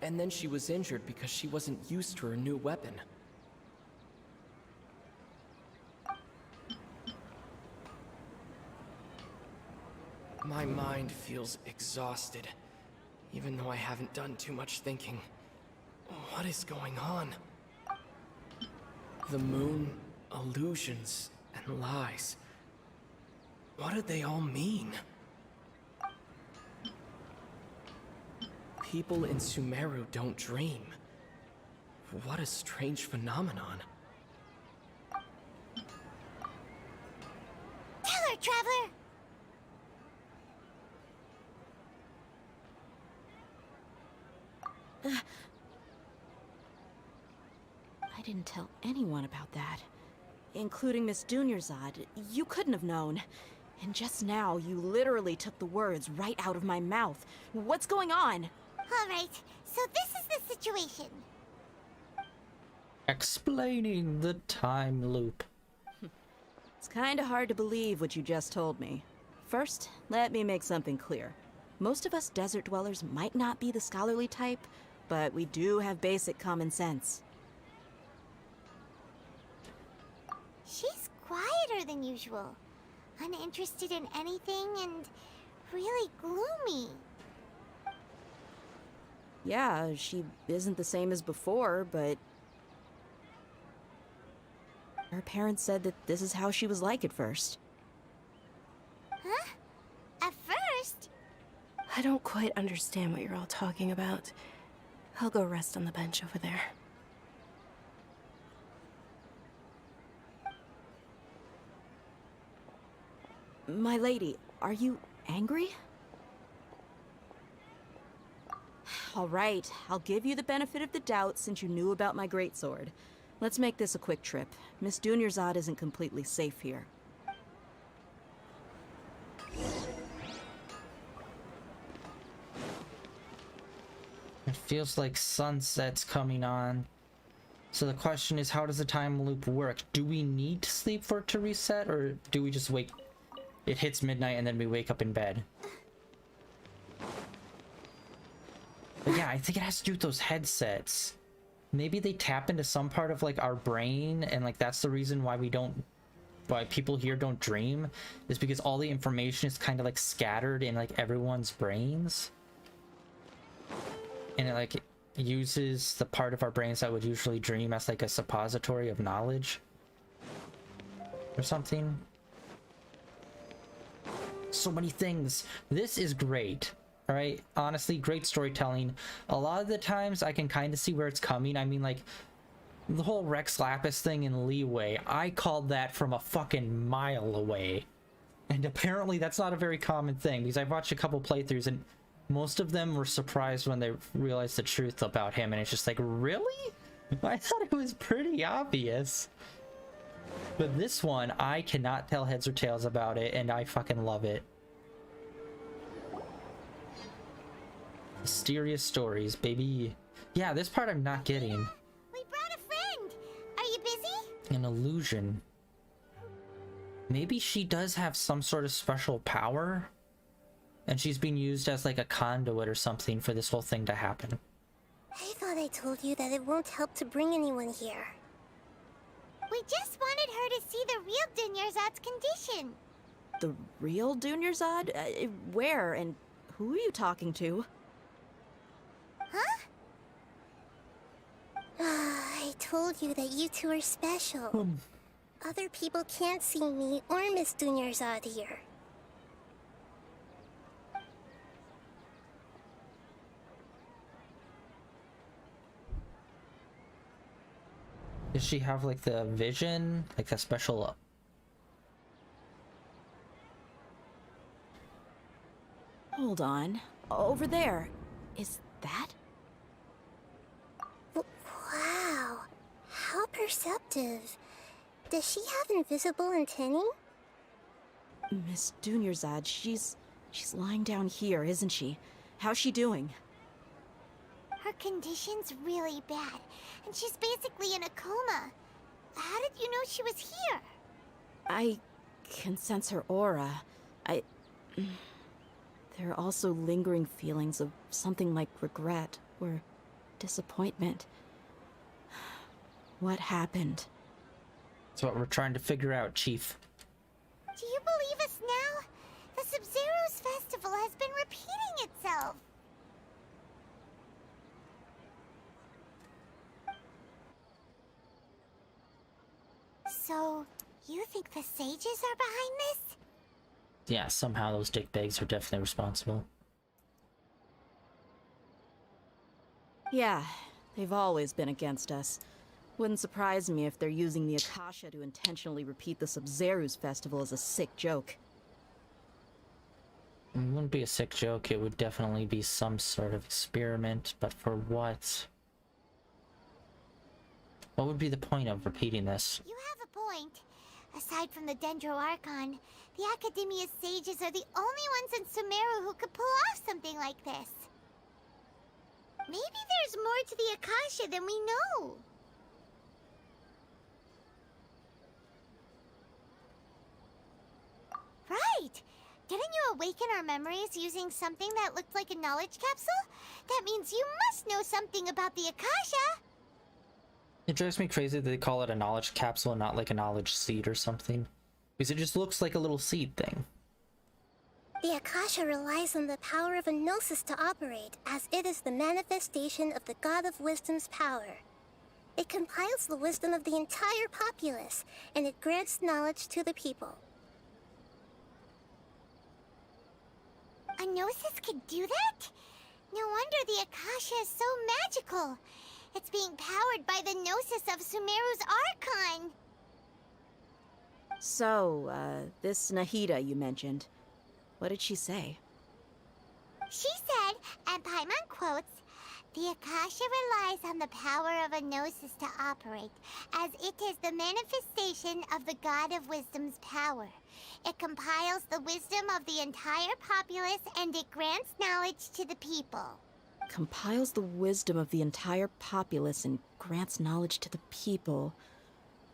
And then she was injured because she wasn't used to her new weapon. My mind feels exhausted, even though I haven't done too much thinking. What is going on? The moon, illusions, and lies. What do they all mean? People in Sumeru don't dream. What a strange phenomenon. Tell her, Traveler! I didn't tell anyone about that. Including Miss Dunyarzad. You couldn't have known. And just now, you literally took the words right out of my mouth. What's going on? Alright, so this is the situation. Explaining the time loop. It's kinda hard to believe what you just told me. First, let me make something clear. Most of us desert dwellers might not be the scholarly type, but we do have basic common sense. She's quieter than usual. Uninterested in anything and really gloomy. Yeah, she isn't the same as before, but... her parents said that this is how she was like at first. Huh? At first? I don't quite understand what you're all talking about. I'll go rest on the bench over there. My lady, are you angry? All right, I'll give you the benefit of the doubt since you knew about my greatsword. Let's make this a quick trip. Miss Dunyarzad isn't completely safe here. It feels like sunset's coming on. So the question is, how does the time loop work? Do we need to sleep for it to reset, or do we just wake... It hits midnight and then we wake up in bed? But yeah, I think it has to do with those headsets. Maybe they tap into some part of like our brain, and like that's the reason why why people here don't dream, is because all the information is kind of like scattered in like everyone's brains. And it like uses the part of our brains that would usually dream as like a suppository of knowledge or something. So many things. This is great. All right, honestly, great storytelling. A lot of the times I can kind of see where it's coming. I mean, like the whole Rex Lapis thing in Leeway, I called that from a fucking mile away. And apparently that's not a very common thing, because I've watched a couple playthroughs and most of them were surprised when they realized the truth about him, and it's just like, really? I thought it was pretty obvious. But this one, I cannot tell heads or tails about it, and I fucking love it. Mysterious stories, baby. Yeah, this part I'm not getting. We brought a friend. Are you busy? An illusion. Maybe she does have some sort of special power, and she's being used as like a conduit or something for this whole thing to happen. I thought I told you that it won't help to bring anyone here. We just wanted her to see the real Dunyarzad's condition. The real Dunyarzad? Where and who are you talking to? Huh? I told you that you two are special. Other people can't see me or Miss Dunyarzad here. Does she have like the vision? Like a special... Hold on. Over there. Is that? Wow. How perceptive. Does she have invisible antennae? Miss Dunyarzad, she's lying down here, isn't she? How's she doing? Her condition's really bad, and she's basically in a coma. How did you know she was here? I can sense her aura. There are also lingering feelings of something like regret, or disappointment. What happened? That's what we're trying to figure out, Chief. Do you believe us now? The Sub-Zero's festival has been repeating itself. So, you think the sages are behind this? Yeah, somehow those dickbags are definitely responsible. Yeah, they've always been against us. Wouldn't surprise me if they're using the Akasha to intentionally repeat the Sub-Zero's festival as a sick joke. It wouldn't be a sick joke, it would definitely be some sort of experiment, but for what? What would be the point of repeating this? You have a point. Aside from the Dendro Archon, the Academia's sages are the only ones in Sumeru who could pull off something like this. Maybe there's more to the Akasha than we know. Right! Didn't you awaken our memories using something that looked like a knowledge capsule? That means you must know something about the Akasha! It drives me crazy that they call it a knowledge capsule and not like a knowledge seed or something. Because it just looks like a little seed thing. The Akasha relies on the power of a gnosis to operate, as it is the manifestation of the God of Wisdom's power. It compiles the wisdom of the entire populace, and it grants knowledge to the people. A gnosis could do that? No wonder the Akasha is so magical. It's being powered by the gnosis of Sumeru's Archon. So, this Nahida you mentioned, what did she say? She said, and Paimon quotes, "The Akasha relies on the power of a gnosis to operate, as it is the manifestation of the God of Wisdom's power. It compiles the wisdom of the entire populace and it grants knowledge to the people." Compiles the wisdom of the entire populace and grants knowledge to the people.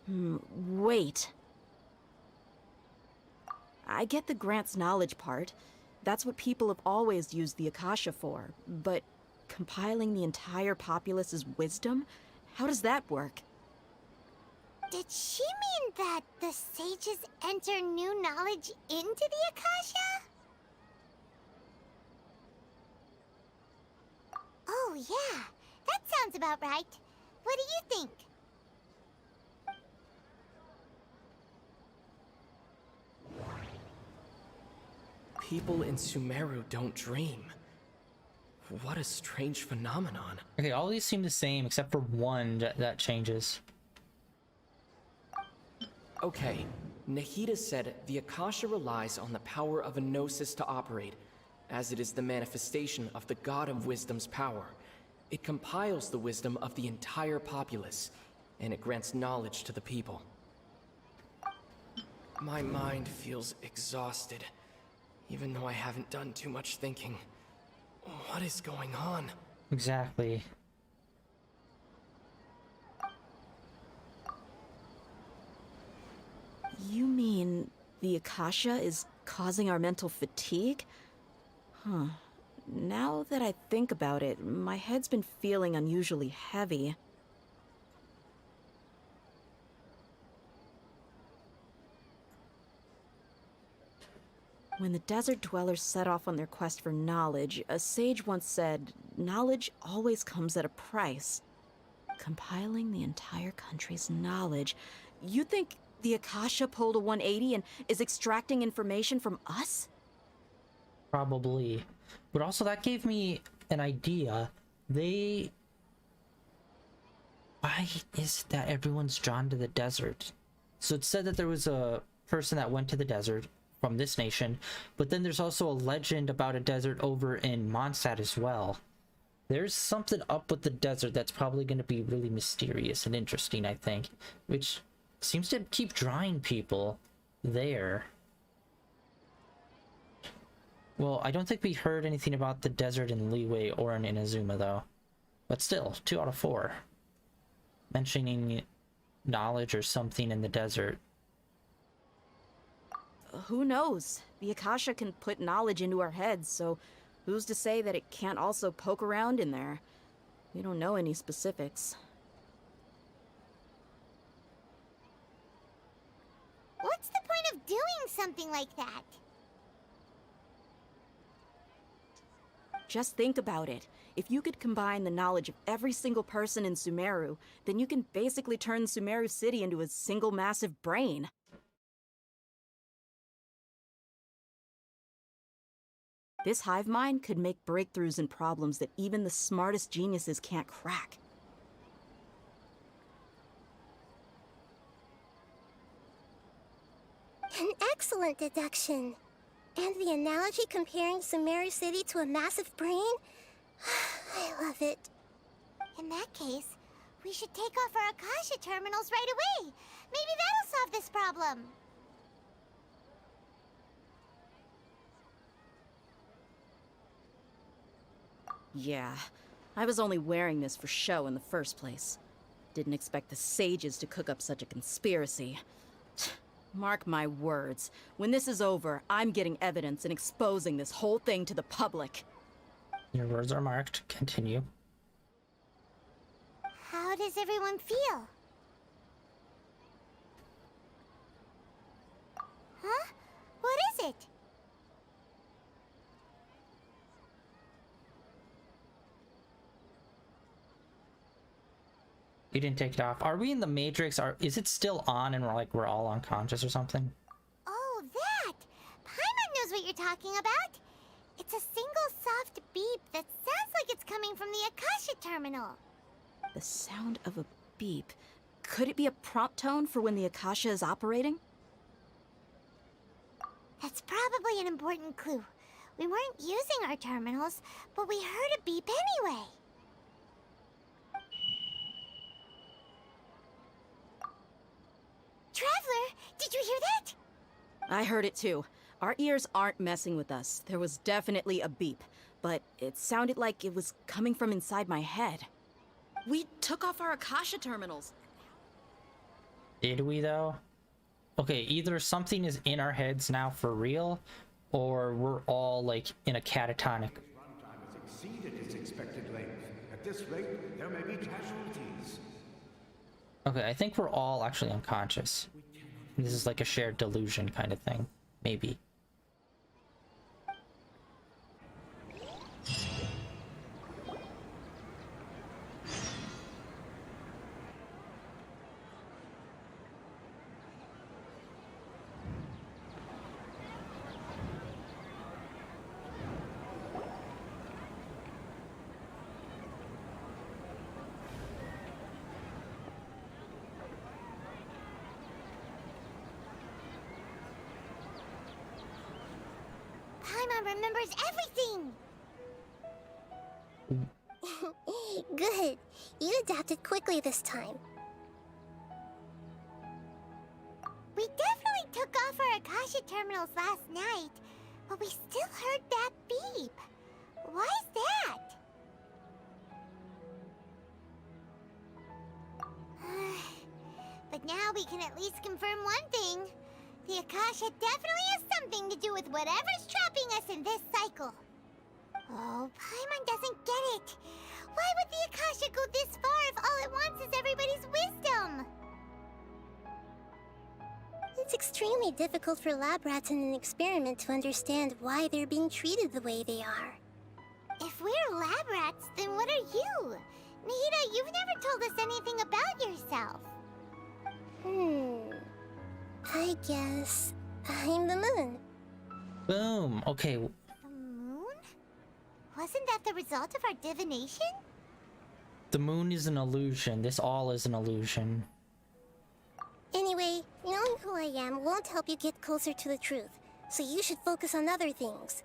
Wait. I get the grants knowledge part. That's what people have always used the Akasha for. But compiling the entire populace's wisdom? How does that work? Did she mean that the sages enter new knowledge into the Akasha? Oh yeah, that sounds about right. What do you think? People in Sumeru don't dream. What a strange phenomenon. Okay, all these seem the same except for one that changes. Okay, Nahida said the Akasha relies on the power of a gnosis to operate, as it is the manifestation of the God of Wisdom's power. It compiles the wisdom of the entire populace, and it grants knowledge to the people. My mind feels exhausted, even though I haven't done too much thinking. What is going on? Exactly. You mean the Akasha is causing our mental fatigue? Huh. Now that I think about it, my head's been feeling unusually heavy. When the desert dwellers set off on their quest for knowledge, a sage once said, "Knowledge always comes at a price." Compiling the entire country's knowledge. You think the Akasha pulled a 180 and is extracting information from us? Probably. But also that gave me an idea. Why is it that everyone's drawn to the desert? So it said that there was a person that went to the desert from this nation, but then there's also a legend about a desert over in Mondstadt as well. There's something up with the desert that's probably going to be really mysterious and interesting, I think, which seems to keep drawing people there. Well, I don't think we heard anything about the desert in Liyue or in Inazuma, though. But still, 2 out of 4. Mentioning knowledge or something in the desert. Who knows? The Akasha can put knowledge into our heads, so who's to say that it can't also poke around in there? We don't know any specifics. What's the point of doing something like that? Just think about it. If you could combine the knowledge of every single person in Sumeru, then you can basically turn Sumeru City into a single massive brain. This hive mind could make breakthroughs in problems that even the smartest geniuses can't crack. An excellent deduction. And the analogy comparing Sumeru City to a massive brain? I love it. In that case, we should take off our Akasha terminals right away. Maybe that'll solve this problem. Yeah, I was only wearing this for show in the first place. Didn't expect the sages to cook up such a conspiracy. Mark my words, when this is over, I'm getting evidence and exposing this whole thing to the public. Your words are marked. Continue. How does everyone feel? Huh? What is it? You didn't take it off. Are we in the Matrix? Is it still on and we're all unconscious or something? Oh, that! Paimon knows what you're talking about. It's a single soft beep that sounds like it's coming from the Akasha terminal. The sound of a beep. Could it be a prompt tone for when the Akasha is operating? That's probably an important clue. We weren't using our terminals, but we heard a beep anyway. Traveler, did you hear that? I heard it too. Our ears aren't messing with us. There was definitely a beep, but it sounded like it was coming from inside my head. We took off our Akasha terminals. Did we though? Okay, either something is in our heads now for real, or we're all like in a catatonic. Runtime has exceeded its expected length. At this rate, there may be casualties. Okay, I think we're all actually unconscious. This is like a shared delusion kind of thing. Maybe. Paimon remembers everything! Good. You adapted quickly this time. We definitely took off our Akasha terminals last night, but we still heard that beep. Why is that? But now we can at least confirm one thing. The Akasha definitely has something to do with whatever's trapping us in this cycle. Oh, Paimon doesn't get it. Why would the Akasha go this far if all it wants is everybody's wisdom? It's extremely difficult for lab rats in an experiment to understand why they're being treated the way they are. If we're lab rats, then what are you? Nahida, you've never told us anything about yourself. I guess I'm the moon. Boom. Okay. The moon? Wasn't that the result of our divination? The moon is an illusion. This all is an illusion. Anyway, knowing who I am won't help you get closer to the truth, so you should focus on other things.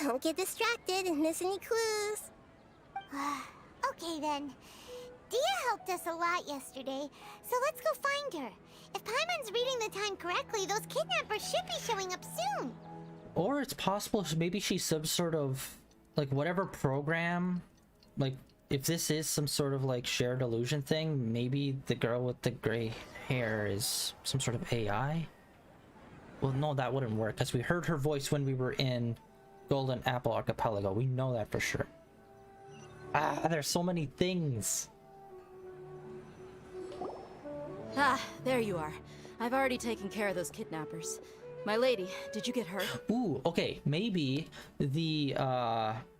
Don't get distracted and miss any clues. Okay then. Dia helped us a lot yesterday, so let's go find her. If Paimon's reading the time correctly, those kidnappers should be showing up soon. Or it's possible maybe she's some sort of like whatever program, like if this is some sort of like shared illusion thing, maybe the girl with the gray hair is some sort of AI. Well, no, that wouldn't work because we heard her voice when we were in Golden Apple Archipelago. We know that for sure. Ah, there's so many things. Ah, there you are. I've already taken care of those kidnappers. My lady, did you get hurt? Ooh, okay, maybe the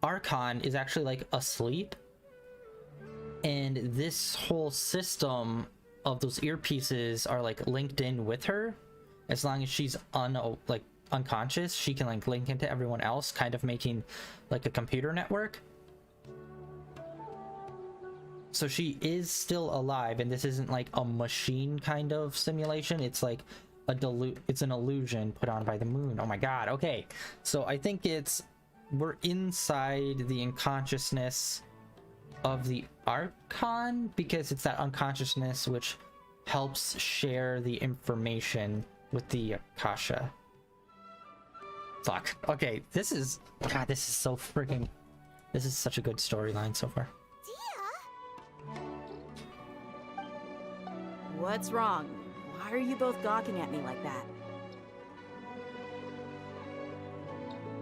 Archon is actually like asleep, and this whole system of those earpieces are like linked in with her. As long as she's unconscious, she can like link into everyone else, kind of making like a computer network. So she is still alive, and this isn't like a machine kind of simulation. It's like it's an illusion put on by the moon. Oh my god. Okay, so I think we're inside the unconsciousness of the Archon, because it's that unconsciousness which helps share the information with the Akasha. Fuck. Okay, this is so freaking, this is such a good storyline so far. What's wrong? Why are you both gawking at me like that?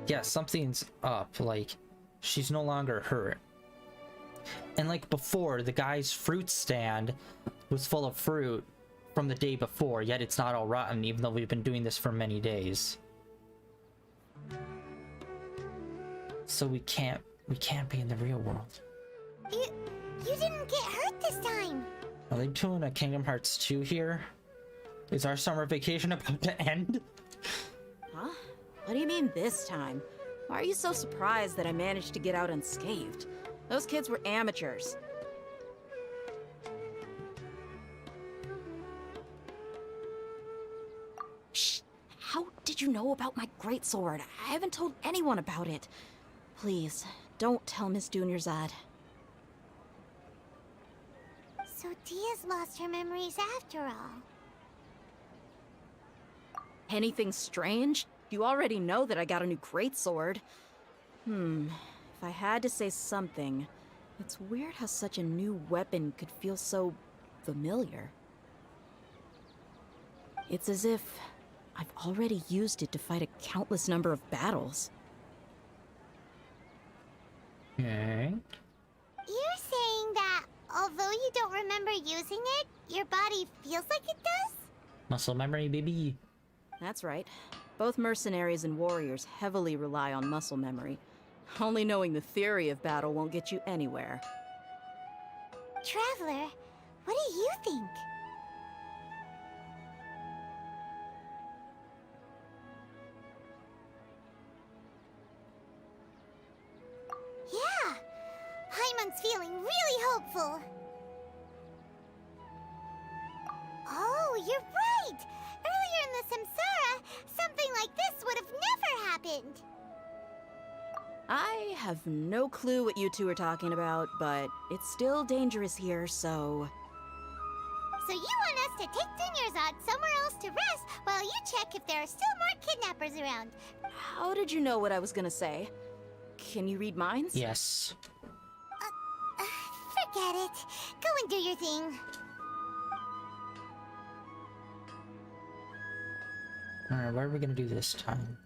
Yeah, something's up. Like, she's no longer hurt. And like before, the guy's fruit stand was full of fruit from the day before, yet it's not all rotten, even though we've been doing this for many days. So we can't be in the real world. You didn't get hurt this time. Are they doing a Kingdom Hearts 2 here? Is our summer vacation about to end? Huh? What do you mean this time? Why are you so surprised that I managed to get out unscathed? Those kids were amateurs. Shh! How did you know about my greatsword? I haven't told anyone about it. Please, don't tell Miss Dunyarzad. So Dia's lost her memories after all. Anything strange? You already know that I got a new greatsword. If I had to say something, it's weird how such a new weapon could feel so familiar. It's as if I've already used it to fight a countless number of battles. Okay. You're saying that although you don't remember using it, your body feels like it does? Muscle memory, baby. That's right. Both mercenaries and warriors heavily rely on muscle memory. Only knowing the theory of battle won't get you anywhere. Traveler, what do you think? Yeah! Paimon's feeling really hopeful. Oh, you're right! Earlier in the Samsara, something like this would have never happened. I have no clue what you two are talking about, but it's still dangerous here, so... So you want us to take Dunyarzad somewhere else to rest while you check if there are still more kidnappers around? How did you know what I was gonna say? Can you read minds? Yes. Forget it. Go and do your thing. Alright, what are we gonna do this time?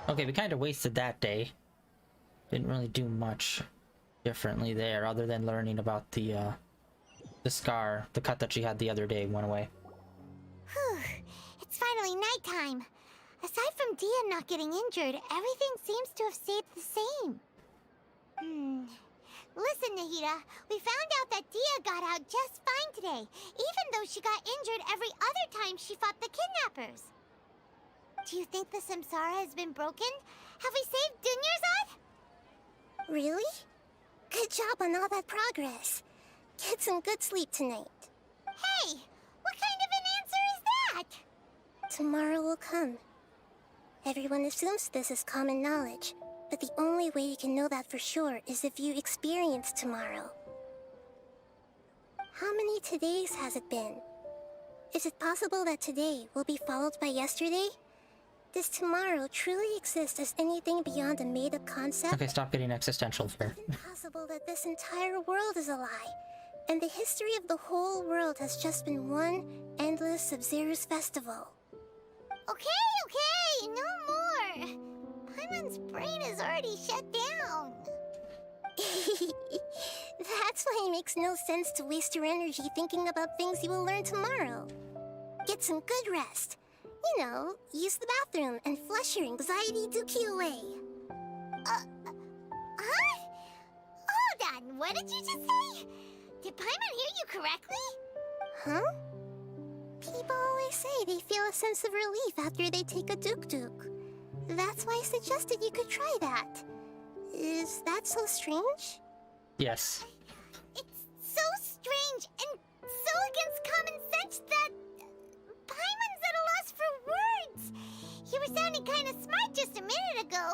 Okay, we kind of wasted that day. Didn't really do much differently there, other than learning about the scar, the cut that she had the other day went away. Whew. It's finally nighttime. Aside from Dia not getting injured, everything seems to have stayed the same. Listen, Nahida, we found out that Dia got out just fine today, even though she got injured every other time she fought the kidnappers. Do you think the Samsara has been broken? Have we saved Dunyarzad? Really? Good job on all that progress. Get some good sleep tonight. Hey, what kind of an answer is that? Tomorrow will come. Everyone assumes this is common knowledge, but the only way you can know that for sure is if you experience tomorrow. How many todays has it been? Is it possible that today will be followed by yesterday? Does tomorrow truly exist as anything beyond a made-up concept? Okay, stop getting existential here. Is it possible that this entire world is a lie, and the history of the whole world has just been one endless Sub-Zero's festival? Okay, no more. Paimon's brain is already shut down. That's why it makes no sense to waste your energy thinking about things you will learn tomorrow. Get some good rest. You know, use the bathroom and flush your anxiety dookie away. Huh? Hold on, what did you just say? Did Paimon hear you correctly? Huh? People always say they feel a sense of relief after they take a duk-duk. That's why I suggested you could try that. Is that so strange? Yes. It's so strange and so against common sense that Paimon's at a loss for words. You were sounding kind of smart just a minute ago.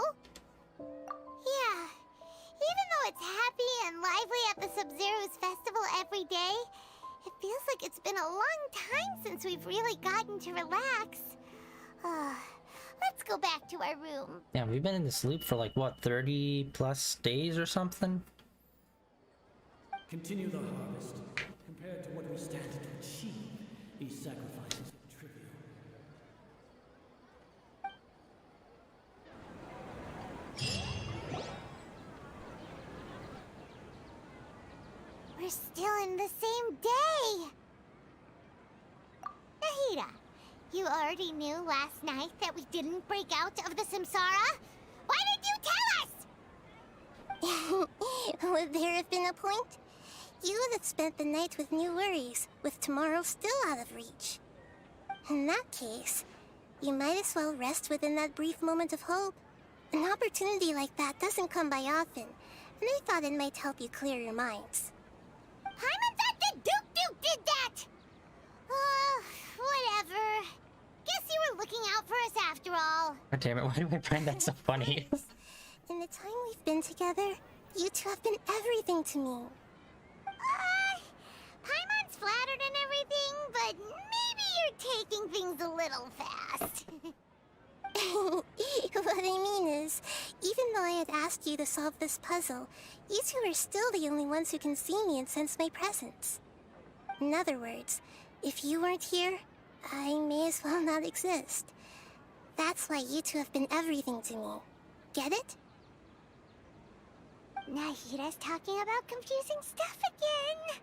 Yeah, even though it's happy and lively at the Sub-Zero's festival every day, it feels like it's been a long time since we've really gotten to relax. Let's go back to our room. Yeah, we've been in this loop for like, what, 30 plus days or something? Continue the harvest. Compared to what we stand to achieve, these sacrifices are trivial. We're still in the same day! Nahida, you already knew last night that we didn't break out of the Samsara? Why did you tell us? Would there have been a point? You would have spent the night with new worries, with tomorrow still out of reach. In that case, you might as well rest within that brief moment of hope. An opportunity like that doesn't come by often, and I thought it might help you clear your minds. Paimon thought the Duke did that! Whatever. Guess you were looking out for us after all. God damn it, why do I find that so funny? In the time we've been together, you two have been everything to me. Paimon's flattered and everything, but maybe you're taking things a little fast. What I mean is, even though I had asked you to solve this puzzle, you two are still the only ones who can see me and sense my presence. In other words, if you weren't here, I may as well not exist. That's why you two have been everything to me. Get it? Nahida's talking about confusing stuff again.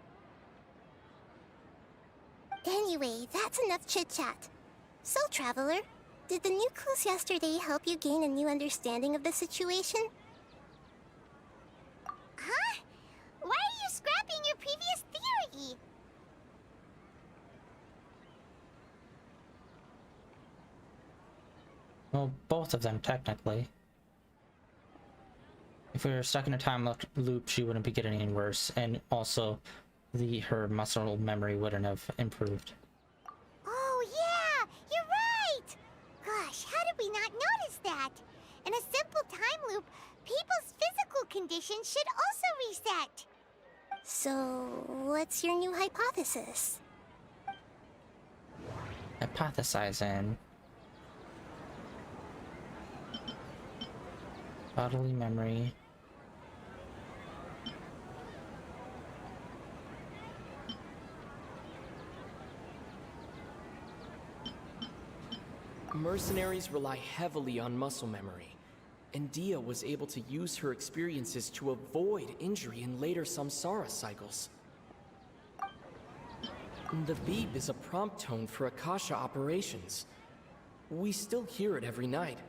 Anyway, that's enough chit-chat. So, Traveler, did the new clues yesterday help you gain a new understanding of the situation? Huh? Why are you scrapping your previous theory? Well, both of them, technically. If we were stuck in a time loop, she wouldn't be getting any worse, and also, her muscle memory wouldn't have improved. Oh, yeah! You're right! Gosh, how did we not notice that? In a simple time loop, people's physical conditions should also reset. So, what's your new hypothesis? Hypothesizing. Bodily memory. Mercenaries rely heavily on muscle memory, and Dia was able to use her experiences to avoid injury in later samsara cycles. The beep is a prompt tone for Akasha operations. We still hear it every night,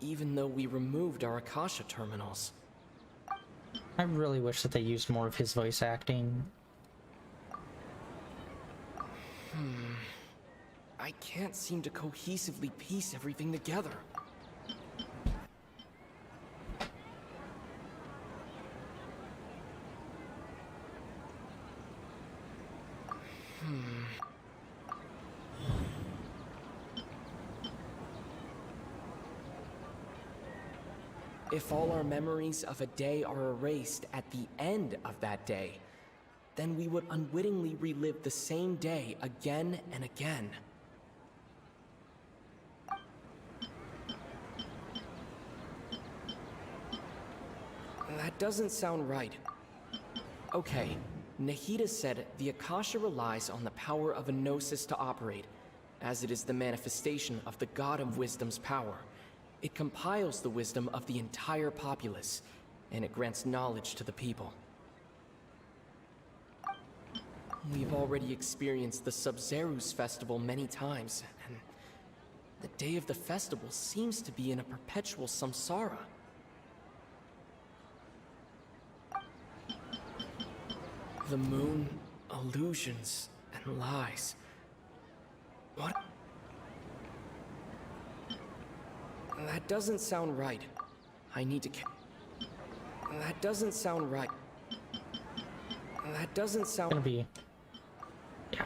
even though we removed our Akasha terminals. I really wish that they used more of his voice acting. I can't seem to cohesively piece everything together. If all our memories of a day are erased at the end of that day, then we would unwittingly relive the same day again and again. That doesn't sound right. Okay, Nahida said the Akasha relies on the power of a gnosis to operate, as it is the manifestation of the God of Wisdom's power. It compiles the wisdom of the entire populace, and it grants knowledge to the people. We've already experienced the Sub-Zerus festival many times, and the day of the festival seems to be in a perpetual samsara. The moon, illusions, and lies. What? That doesn't sound right. I need to That doesn't sound right. That doesn't sound... Gonna be... Yeah.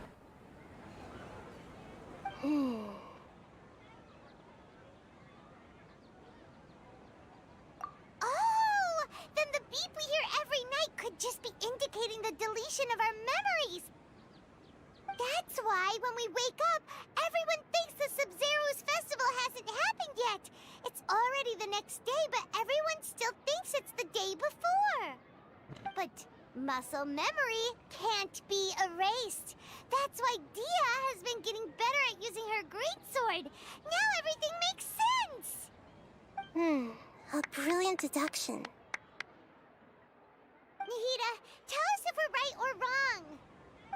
Oh! Then the beep we hear every night could just be indicating the deletion of our memories! That's why when we wake up, everyone thinks the Sub-Zero's festival hasn't happened yet! It's already the next day, but everyone still thinks it's the day before! But muscle memory can't be erased. That's why Dia has been getting better at using her greatsword. Now everything makes sense! A brilliant deduction. Nahida, tell us if we're right or wrong!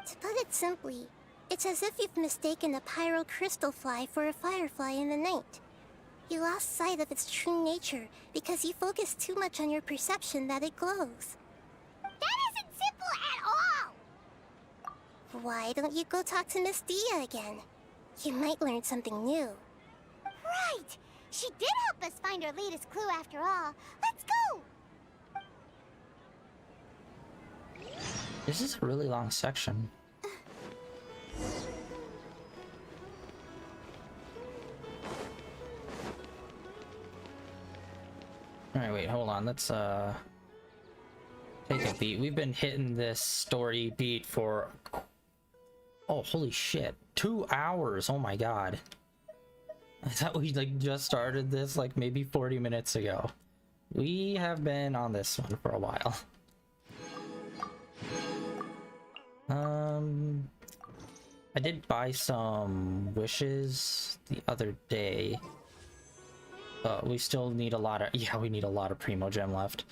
To put it simply, it's as if you've mistaken a pyro crystal fly for a firefly in the night. You lost sight of its true nature because you focused too much on your perception that it glows. That isn't simple at all! Why don't you go talk to Miss Dia again? You might learn something new. Right! She did help us find our latest clue after all. Let's go! This is a really long section. Alright, wait, hold on. Let's take a beat. We've been hitting this story beat for... Oh, holy shit. 2 hours! Oh my god. I thought we like just started this like maybe 40 minutes ago. We have been on this one for a while. I did buy some wishes the other day. But we still need a lot of... Yeah, we need a lot of Primo Gem left.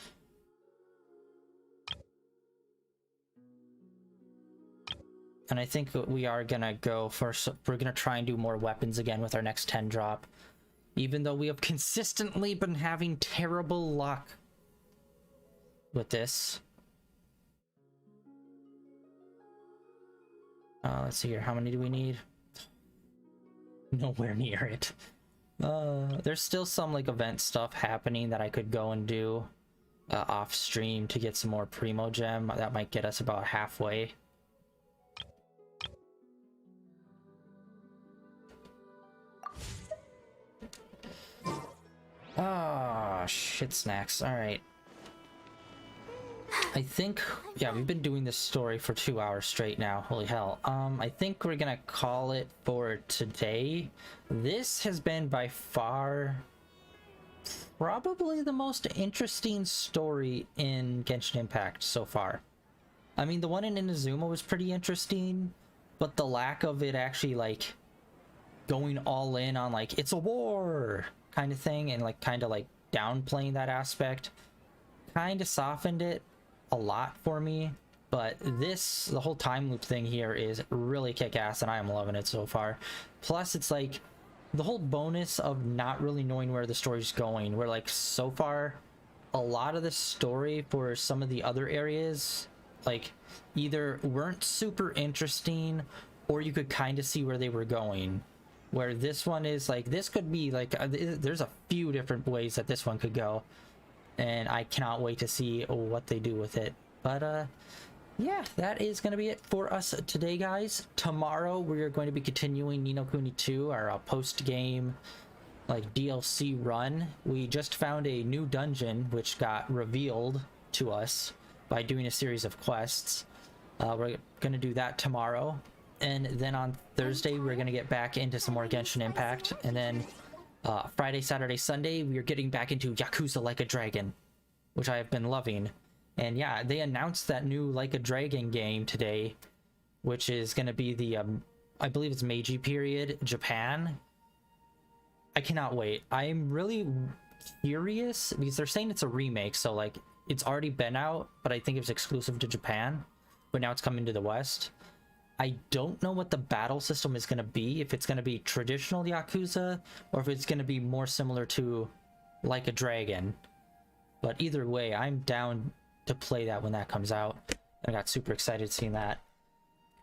And I think we are gonna go for... We're gonna try and do more weapons again with our next 10 drop. Even though we have consistently been having terrible luck with this. Let's see here. How many do we need? Nowhere near it. There's still some like event stuff happening that I could go and do off stream to get some more Primo Gem. That might get us about halfway. Ah, shit snacks. All right. I think, yeah, we've been doing this story for 2 hours straight now. Holy hell. I think we're gonna call it for today. This has been by far probably the most interesting story in Genshin Impact so far. I mean, the one in Inazuma was pretty interesting, but the lack of it actually like going all in on like it's a war kind of thing and like kind of like downplaying that aspect kind of softened it a lot for me. But this, the whole time loop thing here is really kick-ass and I am loving it so far. Plus it's like the whole bonus of not really knowing where the story's going, where like so far a lot of the story for some of the other areas like either weren't super interesting or you could kind of see where they were going, where this one is like this could be like there's a few different ways that this one could go and I cannot wait to see what they do with it. But yeah, that is going to be it for us today, guys. Tomorrow we are going to be continuing Ni no Kuni 2, our post-game like DLC run. We just found a new dungeon which got revealed to us by doing a series of quests. We're going to do that tomorrow, and then on Thursday we're going to get back into some more Genshin Impact, and then Friday, Saturday, Sunday we are getting back into Yakuza Like a Dragon, which I have been loving. And yeah, they announced that new Like a Dragon game today, which is going to be the I believe it's Meiji period, Japan. I cannot wait. I'm really curious because they're saying it's a remake, so like it's already been out, but I think it was exclusive to Japan, but now it's coming to the West. I don't know what the battle system is going to be, if it's going to be traditional Yakuza or if it's going to be more similar to Like a Dragon. But either way, I'm down to play that when that comes out. I got super excited seeing that.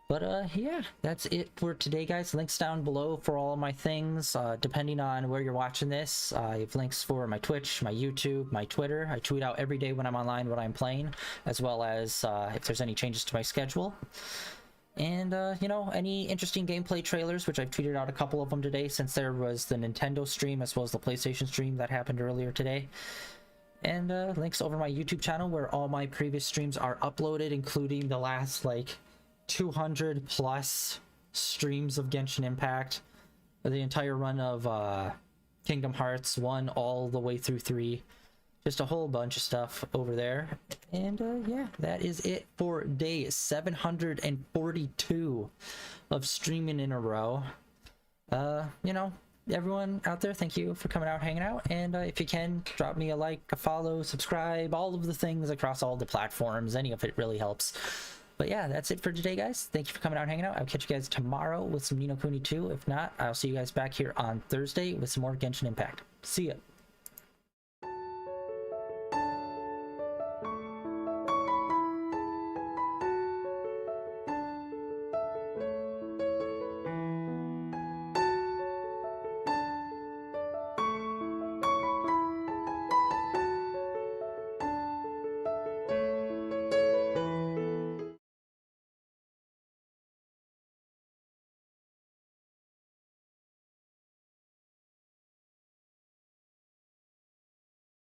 But yeah, that's it for today, guys. Links down below for all of my things. Depending on where you're watching this, I have links for my Twitch, my YouTube, my Twitter. I tweet out every day when I'm online what I'm playing, as well as if there's any changes to my schedule. And, you know, any interesting gameplay trailers, which I've tweeted out a couple of them today since there was the Nintendo stream as well as the PlayStation stream that happened earlier today. And links over my YouTube channel where all my previous streams are uploaded, including the last, like, 200 plus streams of Genshin Impact, the entire run of Kingdom Hearts 1 all the way through 3. Just a whole bunch of stuff over there. And yeah, that is it for day 742 of streaming in a row. You know, everyone out there, thank you for coming out, hanging out. And if you can, drop me a like, a follow, subscribe, all of the things across all the platforms. Any of it really helps. But yeah, that's it for today, guys. Thank you for coming out, hanging out. I'll catch you guys tomorrow with some Ni no Kuni 2. If not, I'll see you guys back here on Thursday with some more Genshin Impact. See ya.